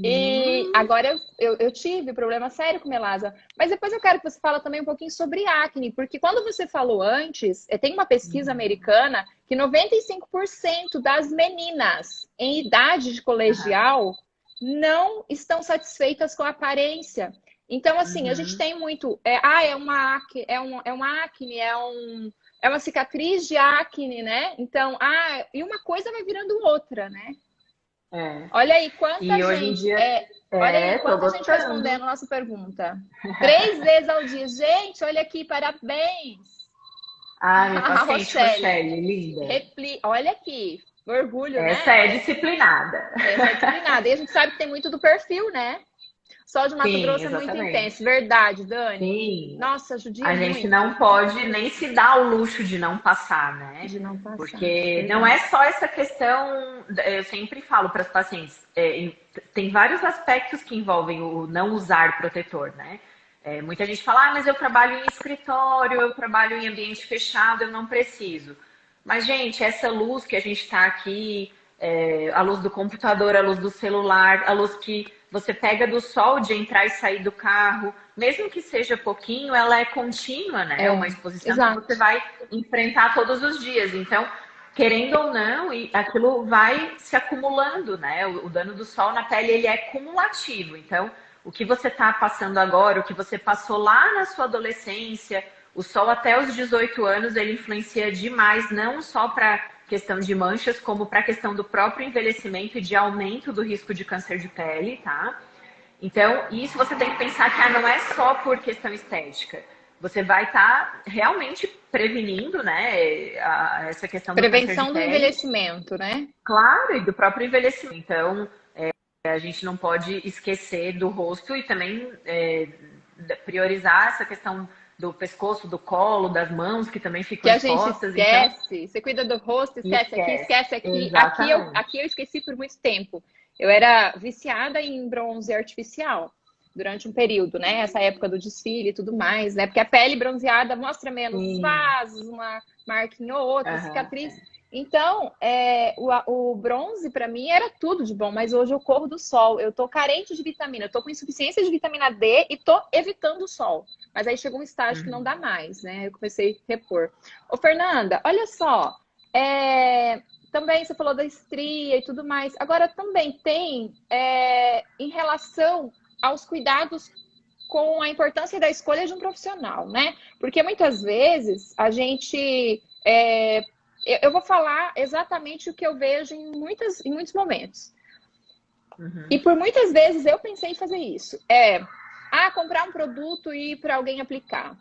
E Hum, agora eu tive problema sério com melasma. Mas depois eu quero que você fale também um pouquinho sobre acne, porque quando você falou antes, tem uma pesquisa americana que 95% das meninas em idade de aham, colegial não estão satisfeitas com a aparência. Então, assim, a gente uhum. tem muito. É uma acne, é uma cicatriz de acne, né? Então, e uma coisa vai virando outra, né? É. Olha aí quanta E hoje em gente. dia, Olha aí tô quanta gente respondendo gostando. a nossa pergunta. 3 vezes ao dia. Gente, olha aqui, parabéns. Ah, minha A paciente, Rochelle. Rochelle, linda. Olha aqui. Orgulho, Essa né? é disciplinada. Essa é disciplinada. E a gente sabe que tem muito do perfil, né? Sol de Mato Sim, Grosso é muito exatamente. intenso. Verdade, Dani. Sim, Nossa, judia a gente muito não pode nem se dar o luxo de não passar, né? de não passar. Porque não é Verdade. só essa questão, eu sempre falo para as pacientes, tem vários aspectos que envolvem o não usar protetor, né? Muita gente fala, mas eu trabalho em escritório, eu trabalho em ambiente fechado, eu não preciso. Mas, gente, essa luz que a gente está aqui, a luz do computador, a luz do celular, a luz que você pega do sol de entrar e sair do carro, mesmo que seja pouquinho, ela é contínua, né? É uma exposição que você Exato. vai enfrentar todos os dias. Então, querendo ou não, e aquilo vai se acumulando, né? O dano do sol na pele, ele é cumulativo. Então, o que você está passando agora, o que você passou lá na sua adolescência, o sol até os 18 anos, ele influencia demais, não só para questão de manchas, como para a questão do próprio envelhecimento e de aumento do risco de câncer de pele, tá? Então, isso você tem que pensar que não é só por questão estética. Você vai estar realmente prevenindo, né, essa questão do câncer de Prevenção do pele, envelhecimento, né? claro, e do próprio envelhecimento. Então, a gente não pode esquecer do rosto e também priorizar essa questão do pescoço, do colo, das mãos, que também Que ficam a gente expostas. Então, esquece. Você cuida do rosto, esquece aqui, esquece. esquece aqui. Aqui Exatamente. eu esqueci por muito tempo. Eu era viciada em bronze artificial durante um período, né? Essa época do desfile e tudo mais, né? Porque a pele bronzeada mostra menos os Sim. vasos, uma marquinha ou outra, Aham. cicatriz. Então, o bronze para mim era tudo de bom, mas hoje eu corro do sol. Eu tô carente de vitamina, eu tô com insuficiência de vitamina D e tô evitando o sol. Mas aí chegou um estágio que não dá Uhum. mais, né? Eu comecei a repor. Ô, Fernanda, olha só. Também você falou da estria e tudo mais. Agora também tem em relação aos cuidados com a importância da escolha de um profissional, né? Porque muitas vezes a gente. Eu vou falar exatamente o que eu vejo em muitos momentos. E Uhum. por muitas vezes eu pensei em fazer isso. Comprar um produto e ir para alguém aplicar.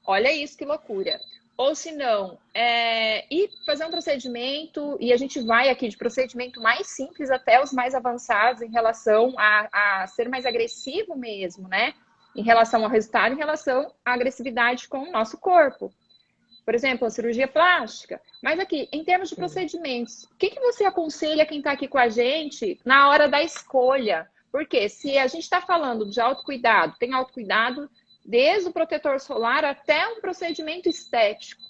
Olha isso, que loucura. Ou se não, ir fazer um procedimento, e a gente vai aqui de procedimento mais simples até os mais avançados em relação a ser mais agressivo mesmo, né? Em relação ao resultado, em relação à agressividade com o nosso corpo. Por exemplo, a cirurgia plástica. Mas aqui, em termos de Sim. procedimentos, o que você aconselha quem está aqui com a gente na hora da escolha? Porque se a gente está falando de autocuidado, tem autocuidado desde o protetor solar até um procedimento estético,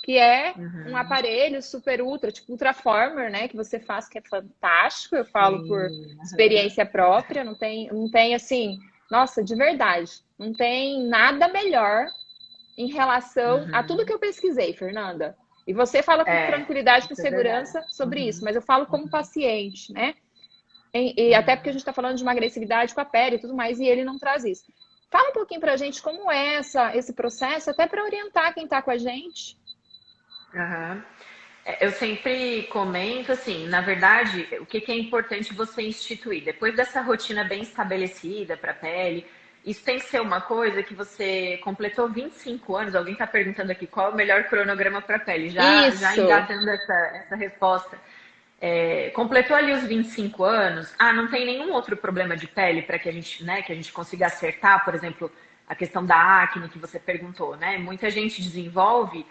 que é um Uhum. aparelho super ultra, tipo Ultraformer, né? Que você faz, que é fantástico. Eu falo por Sim. Uhum. experiência própria, não tem assim, nossa, de verdade, não tem nada melhor em relação a tudo que Uhum. eu pesquisei, Fernanda. E você fala com tranquilidade, com Isso é verdade. segurança sobre isso, Uhum. mas eu falo como Uhum. paciente, né? E até porque a Uhum. gente está falando de uma agressividade com a pele e tudo mais, e ele não traz isso. Fala um pouquinho pra gente como é esse processo, até para orientar quem está com a gente. Aham. Eu sempre comento assim, na verdade, o que é importante você instituir? Depois dessa rotina bem estabelecida para a pele, isso tem que ser uma coisa que você completou 25 anos. Alguém está perguntando aqui qual é o melhor cronograma para a pele. Já Isso, engatando essa resposta. Completou ali os 25 anos, não tem nenhum outro problema de pele para que a gente, né, que a gente consiga acertar, por exemplo, a questão da acne que você perguntou, né? Muita gente desenvolve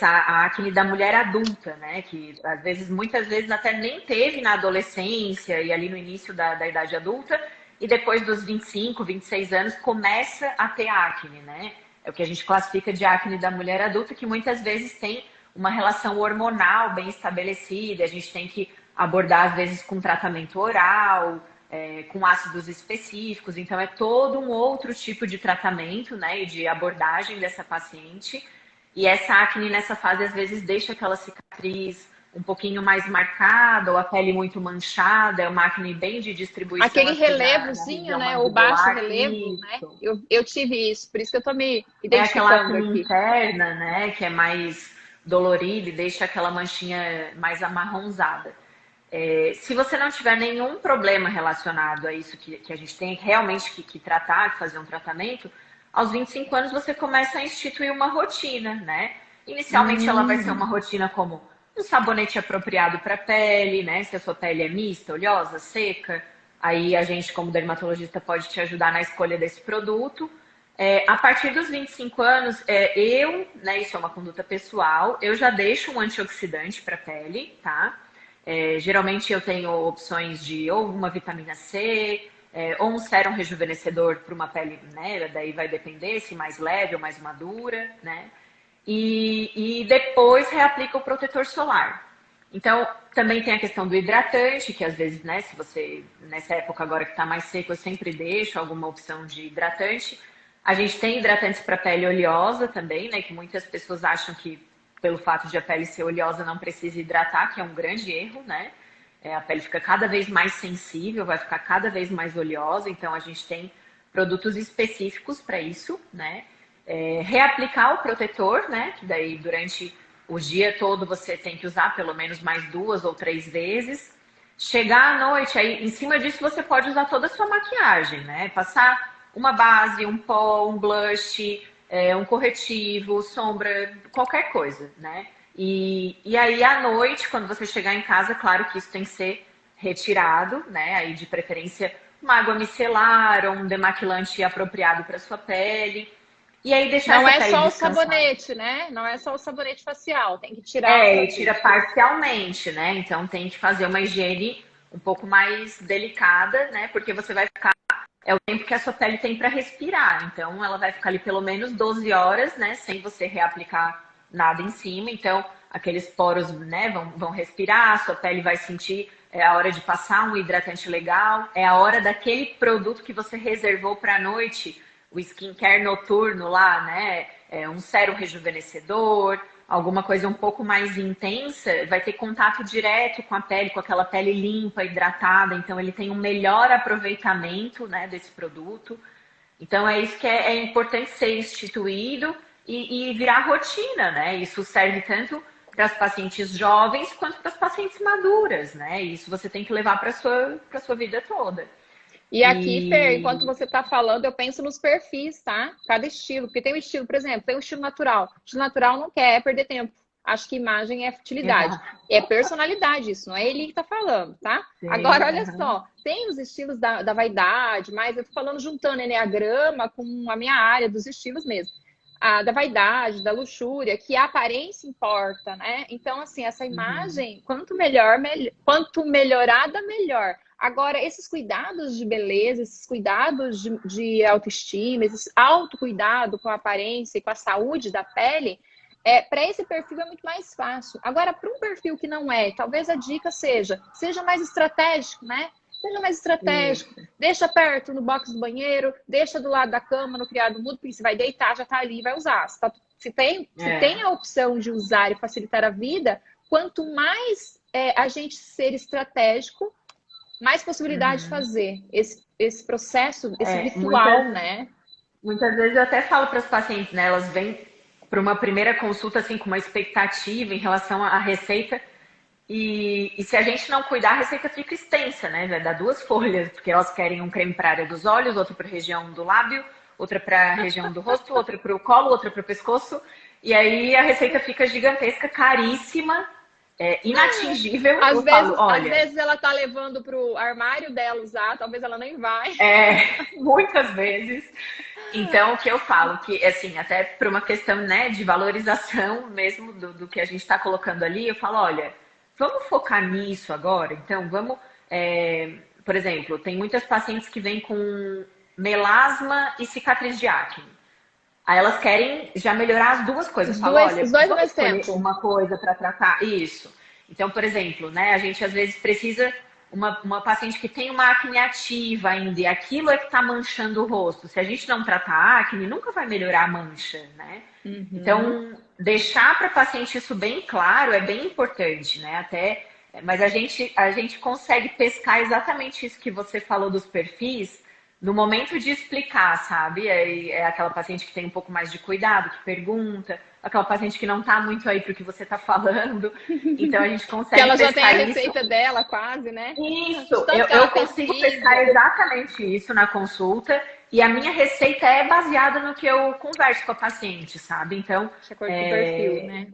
a acne da mulher adulta, né? Que às vezes, muitas vezes até nem teve na adolescência e ali no início da idade adulta, e depois dos 25, 26 anos começa a ter acne, né? É o que a gente classifica de acne da mulher adulta, que muitas vezes tem uma relação hormonal bem estabelecida, a gente tem que abordar às vezes com tratamento oral, com ácidos específicos, então é todo um outro tipo de tratamento, né, e de abordagem dessa paciente. E essa acne nessa fase às vezes deixa aquela cicatriz um pouquinho mais marcada, ou a pele muito manchada, é uma acne bem de distribuição. Aquele assim, relevozinho, né? O baixo relevo, né? Eu tive isso, por isso que eu tô me identificando aquela acne aqui. interna, né? Que é mais dolorida e deixa aquela manchinha mais amarronzada. Se você não tiver nenhum problema relacionado a isso que a gente tem realmente que tratar, que fazer um tratamento, aos 25 anos você começa a instituir uma rotina, né? Inicialmente ela vai ser uma rotina como um sabonete apropriado para a pele, né? Se a sua pele é mista, oleosa, seca, aí a gente como dermatologista pode te ajudar na escolha desse produto. A partir dos 25 anos, né, isso é uma conduta pessoal, eu já deixo um antioxidante para a pele, tá? Geralmente eu tenho opções de ou uma vitamina C, ou um sérum rejuvenescedor para uma pele, né? Daí vai depender se mais leve ou mais madura, né? E depois reaplica o protetor solar. Então, também tem a questão do hidratante, que às vezes, né, se você, nessa época agora que está mais seco, eu sempre deixo alguma opção de hidratante. A gente tem hidratantes para pele oleosa também, né, que muitas pessoas acham que pelo fato de a pele ser oleosa não precisa hidratar, que é um grande erro, né? A pele fica cada vez mais sensível, vai ficar cada vez mais oleosa, então a gente tem produtos específicos para isso, né? Reaplicar o protetor, né? Que daí durante o dia todo você tem que usar pelo menos mais 2 ou 3 vezes. Chegar à noite, aí em cima disso você pode usar toda a sua maquiagem, né? Passar uma base, um pó, um blush, um corretivo, sombra, qualquer coisa, né? E aí à noite, quando você chegar em casa, claro que isso tem que ser retirado, né? Aí de preferência uma água micelar ou um demaquilante apropriado para sua pele. E aí deixar Não essa é pele só o descansar. sabonete, né? Não é só o sabonete facial, tem que tirar. E tira parcialmente, né? Então tem que fazer uma higiene um pouco mais delicada, né? Porque você vai ficar. É o tempo que a sua pele tem para respirar. Então ela vai ficar ali pelo menos 12 horas, né? Sem você reaplicar nada em cima. Então aqueles poros, né, vão respirar, a sua pele vai sentir. É a hora de passar um hidratante legal. É a hora daquele produto que você reservou para a noite. O skincare noturno lá, né? Um sérum rejuvenescedor, alguma coisa um pouco mais intensa, vai ter contato direto com a pele, com aquela pele limpa, hidratada, então ele tem um melhor aproveitamento, né, desse produto. Então é isso que é importante ser instituído e virar rotina, né? Isso serve tanto para as pacientes jovens quanto para as pacientes maduras, né? E isso você tem que levar para a sua vida toda. E aqui, Fer, enquanto você está falando, eu penso nos perfis, tá? Cada estilo. Porque tem um estilo, por exemplo, tem um estilo natural. O estilo natural não quer perder tempo. Acho que imagem é futilidade. É personalidade isso, não é ele que está falando, tá? Sim, agora, olha só. Tem os estilos da vaidade, mas eu tô falando juntando enneagrama com a minha área dos estilos mesmo. Da vaidade, da luxúria, que a aparência importa, né? Então, assim, essa imagem, quanto melhorada, melhor. Agora, esses cuidados de beleza, esses cuidados de autoestima, esse autocuidado com a aparência e com a saúde da pele, para esse perfil é muito mais fácil. Agora, para um perfil que não é, talvez a dica seja mais estratégico, né? Seja mais estratégico, deixa perto no box do banheiro, deixa do lado da cama, no criado mudo, porque você vai deitar, já tá ali e vai usar. Se tem a opção de usar e facilitar a vida, quanto mais a gente ser estratégico, mais possibilidade de fazer esse processo, esse ritual, né? Muitas vezes eu até falo para as pacientes, né? Elas vêm para uma primeira consulta assim com uma expectativa em relação à receita e se a gente não cuidar, a receita fica extensa, né? Vai dar 2 folhas, porque elas querem um creme para a área dos olhos, outro para a região do lábio, outra para a região do rosto, outra para o colo, outra para o pescoço. E aí a receita fica gigantesca, caríssima, inatingível. Às vezes ela tá levando pro armário dela usar, talvez ela nem vai. Muitas vezes. Então, o que eu falo, que assim, até por uma questão, né, de valorização mesmo do que a gente está colocando ali, eu falo, olha, vamos focar nisso agora? Então, vamos, por exemplo, tem muitas pacientes que vêm com melasma e cicatriz de acne. Aí elas querem já melhorar as duas coisas. Eu falo, olha, Os dois ao vamos mesmo escolher tempo. uma coisa para tratar isso. Então, por exemplo, né, a gente às vezes precisa uma paciente que tem uma acne ativa ainda, e aquilo é que está manchando o rosto. Se a gente não tratar a acne, nunca vai melhorar a mancha, né? Então, deixar para a paciente isso bem claro é bem importante, né? Até, mas a gente consegue pescar exatamente isso que você falou dos perfis no momento de explicar, sabe? É aquela paciente que tem um pouco mais de cuidado, que pergunta, aquela paciente que não tá muito aí pro que você tá falando. Então a gente Que consegue ela já tem a pescar receita isso. dela quase, né? Isso, Tanto que eu ela consigo pesquisa. pescar exatamente isso na consulta. E a minha receita é baseada no que eu converso com a paciente, sabe? Então, De acordo com o perfil, né?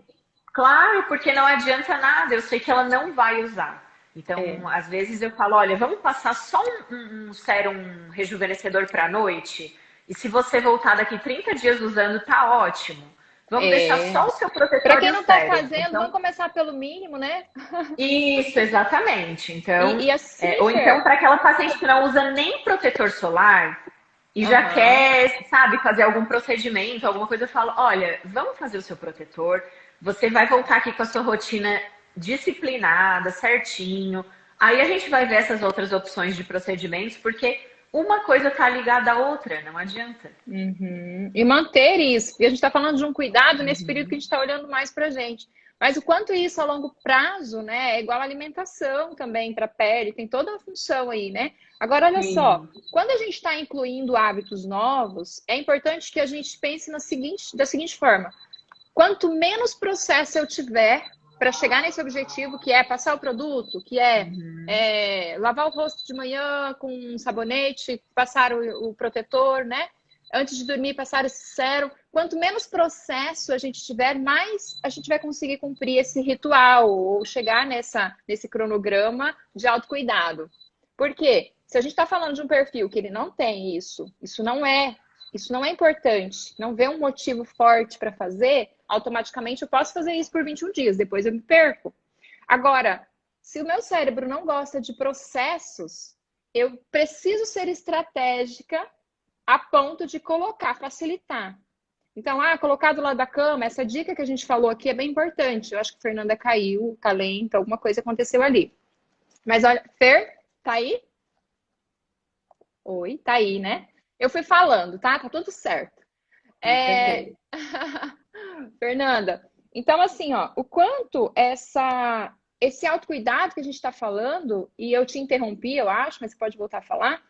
claro, porque não adianta nada, eu sei que ela não vai usar. Então, às vezes eu falo, olha, vamos passar só um sérum rejuvenescedor para a noite? E se você voltar daqui 30 dias usando, tá ótimo. Vamos deixar só o seu Para protetor quem e não o está sérum. fazendo, Então, vamos começar pelo mínimo, né? isso, exatamente. Então, E assim, ou então Fer, para aquela paciente que não usa nem protetor solar e já quer, sabe, fazer algum procedimento, alguma coisa, eu falo, olha, vamos fazer o seu protetor, você vai voltar aqui com a sua rotina disciplinada, certinho. Aí a gente vai ver essas outras opções de procedimentos, porque uma coisa tá ligada à outra, não adianta. E manter isso. E a gente está falando de um cuidado nesse período que a gente está olhando mais para a gente. Mas o quanto isso a longo prazo, né? É igual a alimentação também para a pele, tem toda uma função aí, né? Agora, olha só, Sim. quando a gente está incluindo hábitos novos, é importante que a gente pense da seguinte forma: quanto menos processo eu tiver para chegar nesse objetivo, que é passar o produto, que lavar o rosto de manhã com um sabonete, passar o protetor, né? Antes de dormir, passar esse sérum. Quanto menos processo a gente tiver, mais a gente vai conseguir cumprir esse ritual ou chegar nesse cronograma de autocuidado. Por quê? Se a gente está falando de um perfil que ele não tem isso não é importante, não vê um motivo forte para fazer, automaticamente eu posso fazer isso por 21 dias, depois eu me perco. Agora, se o meu cérebro não gosta de processos, eu preciso ser estratégica a ponto de colocar, facilitar. Então, colocar do lado da cama, essa dica que a gente falou aqui é bem importante. Eu acho que a Fernanda caiu, tá lenta, alguma coisa aconteceu ali. Mas olha, Fer, tá aí? Oi, tá aí, né? Eu fui falando, tá? Tá tudo certo. Fernanda, então assim, ó, o quanto esse autocuidado que a gente está falando, e eu te interrompi, eu acho, mas você pode voltar a falar,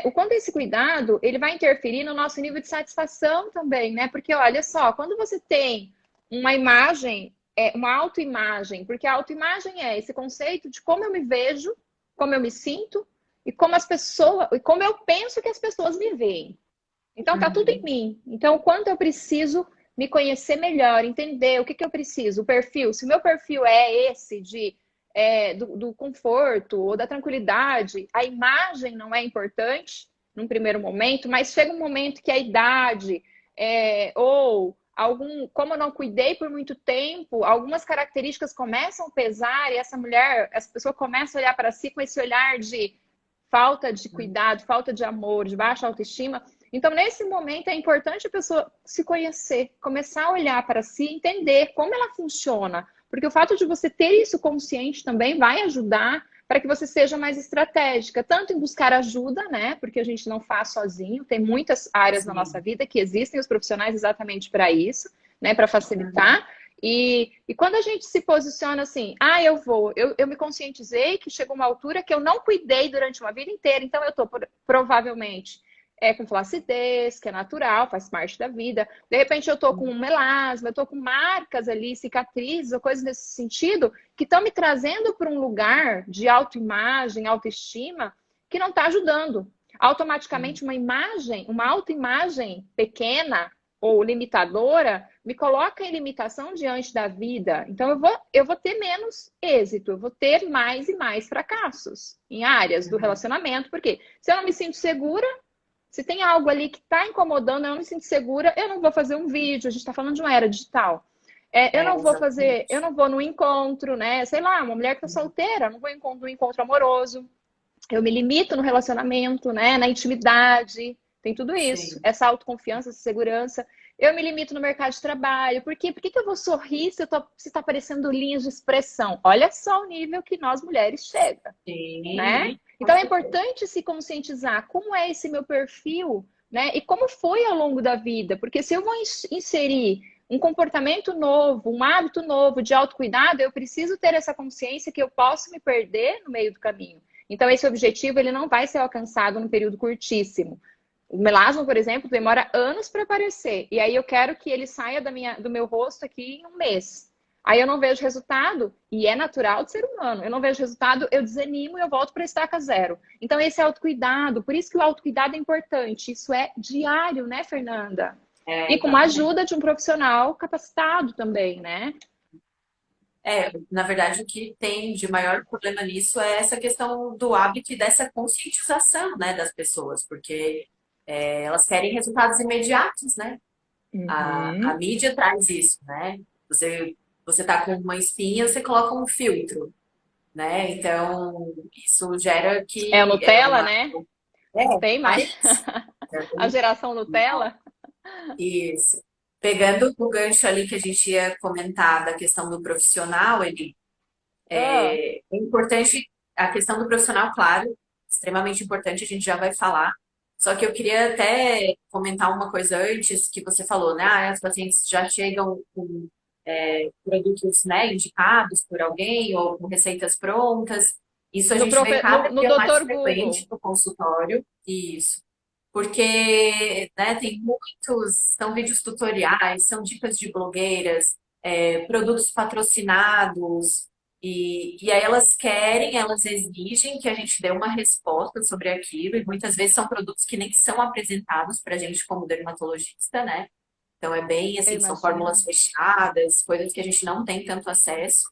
o quanto esse cuidado, ele vai interferir no nosso nível de satisfação também, né? Porque olha só, quando você tem uma imagem, uma autoimagem, porque a autoimagem é esse conceito de como eu me vejo, como eu me sinto, e como eu penso que as pessoas me veem. Então, tá tudo em mim. Então, o quanto eu preciso me conhecer melhor, entender o que eu preciso, o perfil. Se o meu perfil é esse do conforto ou da tranquilidade, a imagem não é importante num primeiro momento, mas chega um momento que a idade como eu não cuidei por muito tempo, algumas características começam a pesar e essa pessoa começa a olhar para si com esse olhar de falta de cuidado, falta de amor, de baixa autoestima. Então, nesse momento, é importante a pessoa se conhecer, começar a olhar para si, entender como ela funciona. Porque o fato de você ter isso consciente também vai ajudar para que você seja mais estratégica, tanto em buscar ajuda, né? Porque a gente não faz sozinho, tem muitas áreas na nossa vida que existem os profissionais exatamente para isso, né? Para facilitar. E quando a gente se posiciona assim, eu me conscientizei que chegou uma altura que eu não cuidei durante uma vida inteira, então eu estou provavelmente com flacidez, que é natural, faz parte da vida. De repente eu tô com um melasma, eu tô com marcas ali, cicatrizes ou coisas nesse sentido, que estão me trazendo para um lugar de autoimagem, autoestima, que não está ajudando. Automaticamente uma autoimagem pequena ou limitadora me coloca em limitação diante da vida. Então eu vou ter menos êxito, eu vou ter mais e mais fracassos em áreas do relacionamento, porque se eu não me sinto segura, Se tem algo ali que está incomodando, eu não me sinto segura, eu não vou fazer um vídeo. A gente está falando de uma era digital. Eu não vou fazer, eu Exatamente. não vou no encontro, né? Sei lá, uma mulher que está solteira, não vou no encontro amoroso. Eu me limito no relacionamento, né? Na intimidade, tem tudo isso. Sim. Essa autoconfiança, essa segurança. Eu me limito no mercado de trabalho. Por quê? Por que que eu vou sorrir se está aparecendo linhas de expressão? Olha só o nível que nós mulheres chega, né? Sim, com Então é certeza. importante se conscientizar como é esse meu perfil, né? E como foi ao longo da vida. Porque se eu vou inserir um comportamento novo, um hábito novo de autocuidado, eu preciso ter essa consciência que eu posso me perder no meio do caminho. Então, esse objetivo ele não vai ser alcançado num período curtíssimo. O melasma, por exemplo, demora anos para aparecer. E aí eu quero que ele saia do meu rosto aqui em um mês. Aí eu não vejo resultado, e é natural de ser humano. Eu não vejo resultado, eu desanimo e eu volto para a estaca zero. Então, esse é autocuidado. Por isso que o autocuidado é importante. Isso é diário, né, Fernanda? E com a Exatamente. ajuda de um profissional capacitado também, né? Na verdade, o que tem de maior problema nisso é essa questão do hábito e dessa conscientização, né, das pessoas, porque elas querem resultados imediatos, né? A Uhum. mídia traz isso, né? Você tá com uma espinha, você coloca um filtro, né? Então, isso gera É o que Nutella, né? é, Não tem mais mas a geração Nutella? isso. Pegando o gancho ali que a gente ia comentar da questão do profissional, Ah, é importante a questão do profissional, claro, extremamente importante, a gente já vai falar. Só que eu queria até comentar uma coisa antes que você falou, né? Ah, as pacientes já chegam com produtos, né, indicados por alguém ou com receitas prontas. Isso a gente vê cada no dia mais Dr. frequente Google. no consultório. Isso. Porque, né, tem muitos, são vídeos tutoriais, são dicas de blogueiras, produtos patrocinados, e aí elas querem, elas exigem que a gente dê uma resposta sobre aquilo, e muitas vezes são produtos que nem são apresentados para a gente como dermatologista, né? Então é bem Eu assim, são fórmulas imagino. fechadas, coisas que a gente não tem tanto acesso,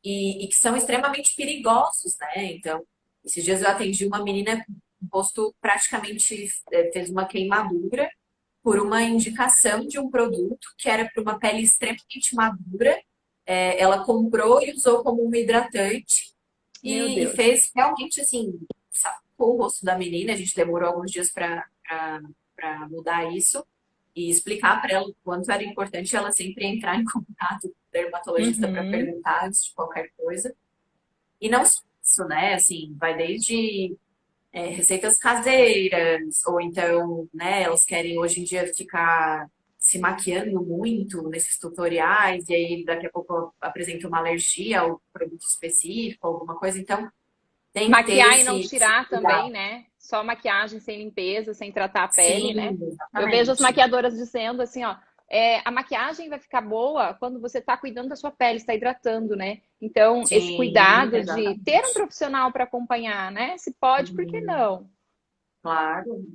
e que são extremamente perigosos, né? Então, esses dias eu atendi uma menina com o rosto praticamente fez uma queimadura por uma indicação de um produto que era para uma pele extremamente madura. Ela comprou e usou como um hidratante Meu e Deus. fez realmente assim, sacou o rosto da menina. A gente demorou alguns dias para mudar isso e explicar para ela o quanto era importante ela sempre entrar em contato com o dermatologista para Uhum. perguntar antes de qualquer coisa. E não só isso, né? Assim, vai desde receitas caseiras, ou então, né, elas querem hoje em dia ficar se maquiando muito nesses tutoriais, e aí daqui a pouco apresenta uma alergia ao produto específico, alguma coisa. Então, tem que ter Maquiar e não esse tirar também, cuidado. né? Só maquiagem sem limpeza, sem tratar a pele, né? Sim, Eu vejo as exatamente. maquiadoras dizendo assim, ó, a maquiagem vai ficar boa quando você tá cuidando da sua pele, está hidratando, né? Então, esse Sim, cuidado de ter um exatamente. profissional para acompanhar, né? Se pode, por que Uhum, não? claro.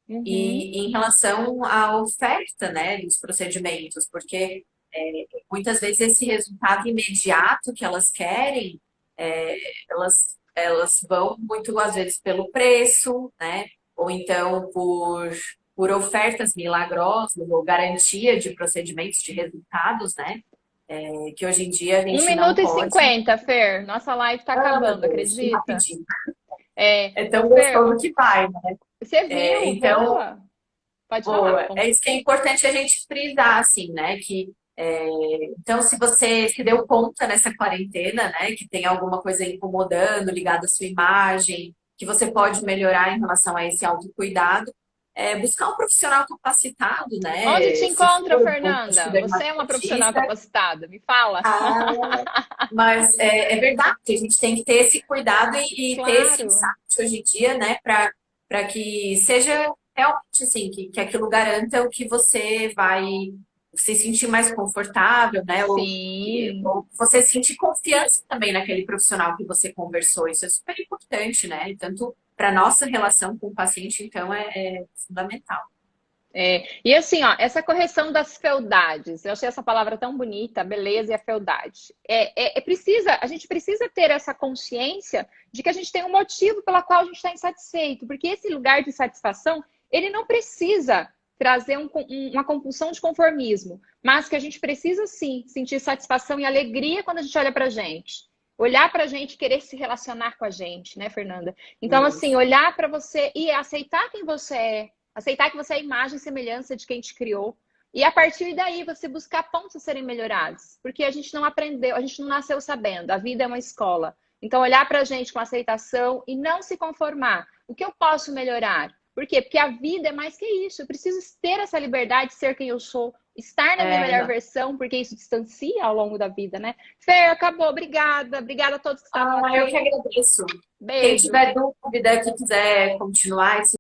Uhum. E em relação à oferta, né, dos procedimentos, porque muitas vezes esse resultado imediato que elas querem, elas vão muito às vezes pelo preço, né, ou então por ofertas milagrosas ou garantia de procedimentos, de resultados, né, que hoje em dia a Um gente não minuto e pode. 50, Fer. Nossa live tá Ah, meu acabando, Deus, que acredita? rapidinho. É, É ô tão Fer, gostoso que vai, né? você viu? Então, Boa. Pode falar. boa. É isso que é importante a gente frisar, assim, né? Então, se você se deu conta nessa quarentena, né, que tem alguma coisa incomodando, ligada à sua imagem, que você pode melhorar em relação a esse autocuidado, buscar um profissional capacitado, Onde te né? Se encontra, for um médico Fernanda? Você é uma profissional dermatologista, capacitada, me fala. ah, mas é verdade, a gente tem que ter esse cuidado e ter esse Claro. insight hoje em dia, né, para que seja realmente assim, que aquilo garanta o que você vai se sentir mais confortável, né, Sim. ou você sentir confiança também naquele profissional que você conversou. Isso é super importante, né? Tanto para nossa relação com o paciente, então, é fundamental. E assim, ó, essa correção das fealdades, eu achei essa palavra tão bonita, a beleza e a fealdade. A gente precisa ter essa consciência de que a gente tem um motivo pela qual a gente está insatisfeito, porque esse lugar de insatisfação, ele não precisa trazer uma compulsão de conformismo, mas que a gente precisa sim sentir satisfação e alegria quando a gente olha pra gente. Olhar pra gente e querer se relacionar com a gente, né, Fernanda? Então, assim, Isso. olhar pra você e aceitar quem você é, aceitar que você é a imagem e semelhança de quem te criou. E a partir daí você buscar pontos a serem melhorados. Porque a gente não aprendeu, a gente não nasceu sabendo. A vida é uma escola. Então, olhar pra gente com aceitação e não se conformar. O que eu posso melhorar? Por quê? Porque a vida é mais que isso. Eu preciso ter essa liberdade de ser quem eu sou, estar na minha melhor Exato. versão, porque isso distancia ao longo da vida, né? Fer, acabou. Obrigada. Obrigada a todos que estavam Eu que aqui. agradeço. Quem Beijo. tiver dúvida, que quiser continuar esse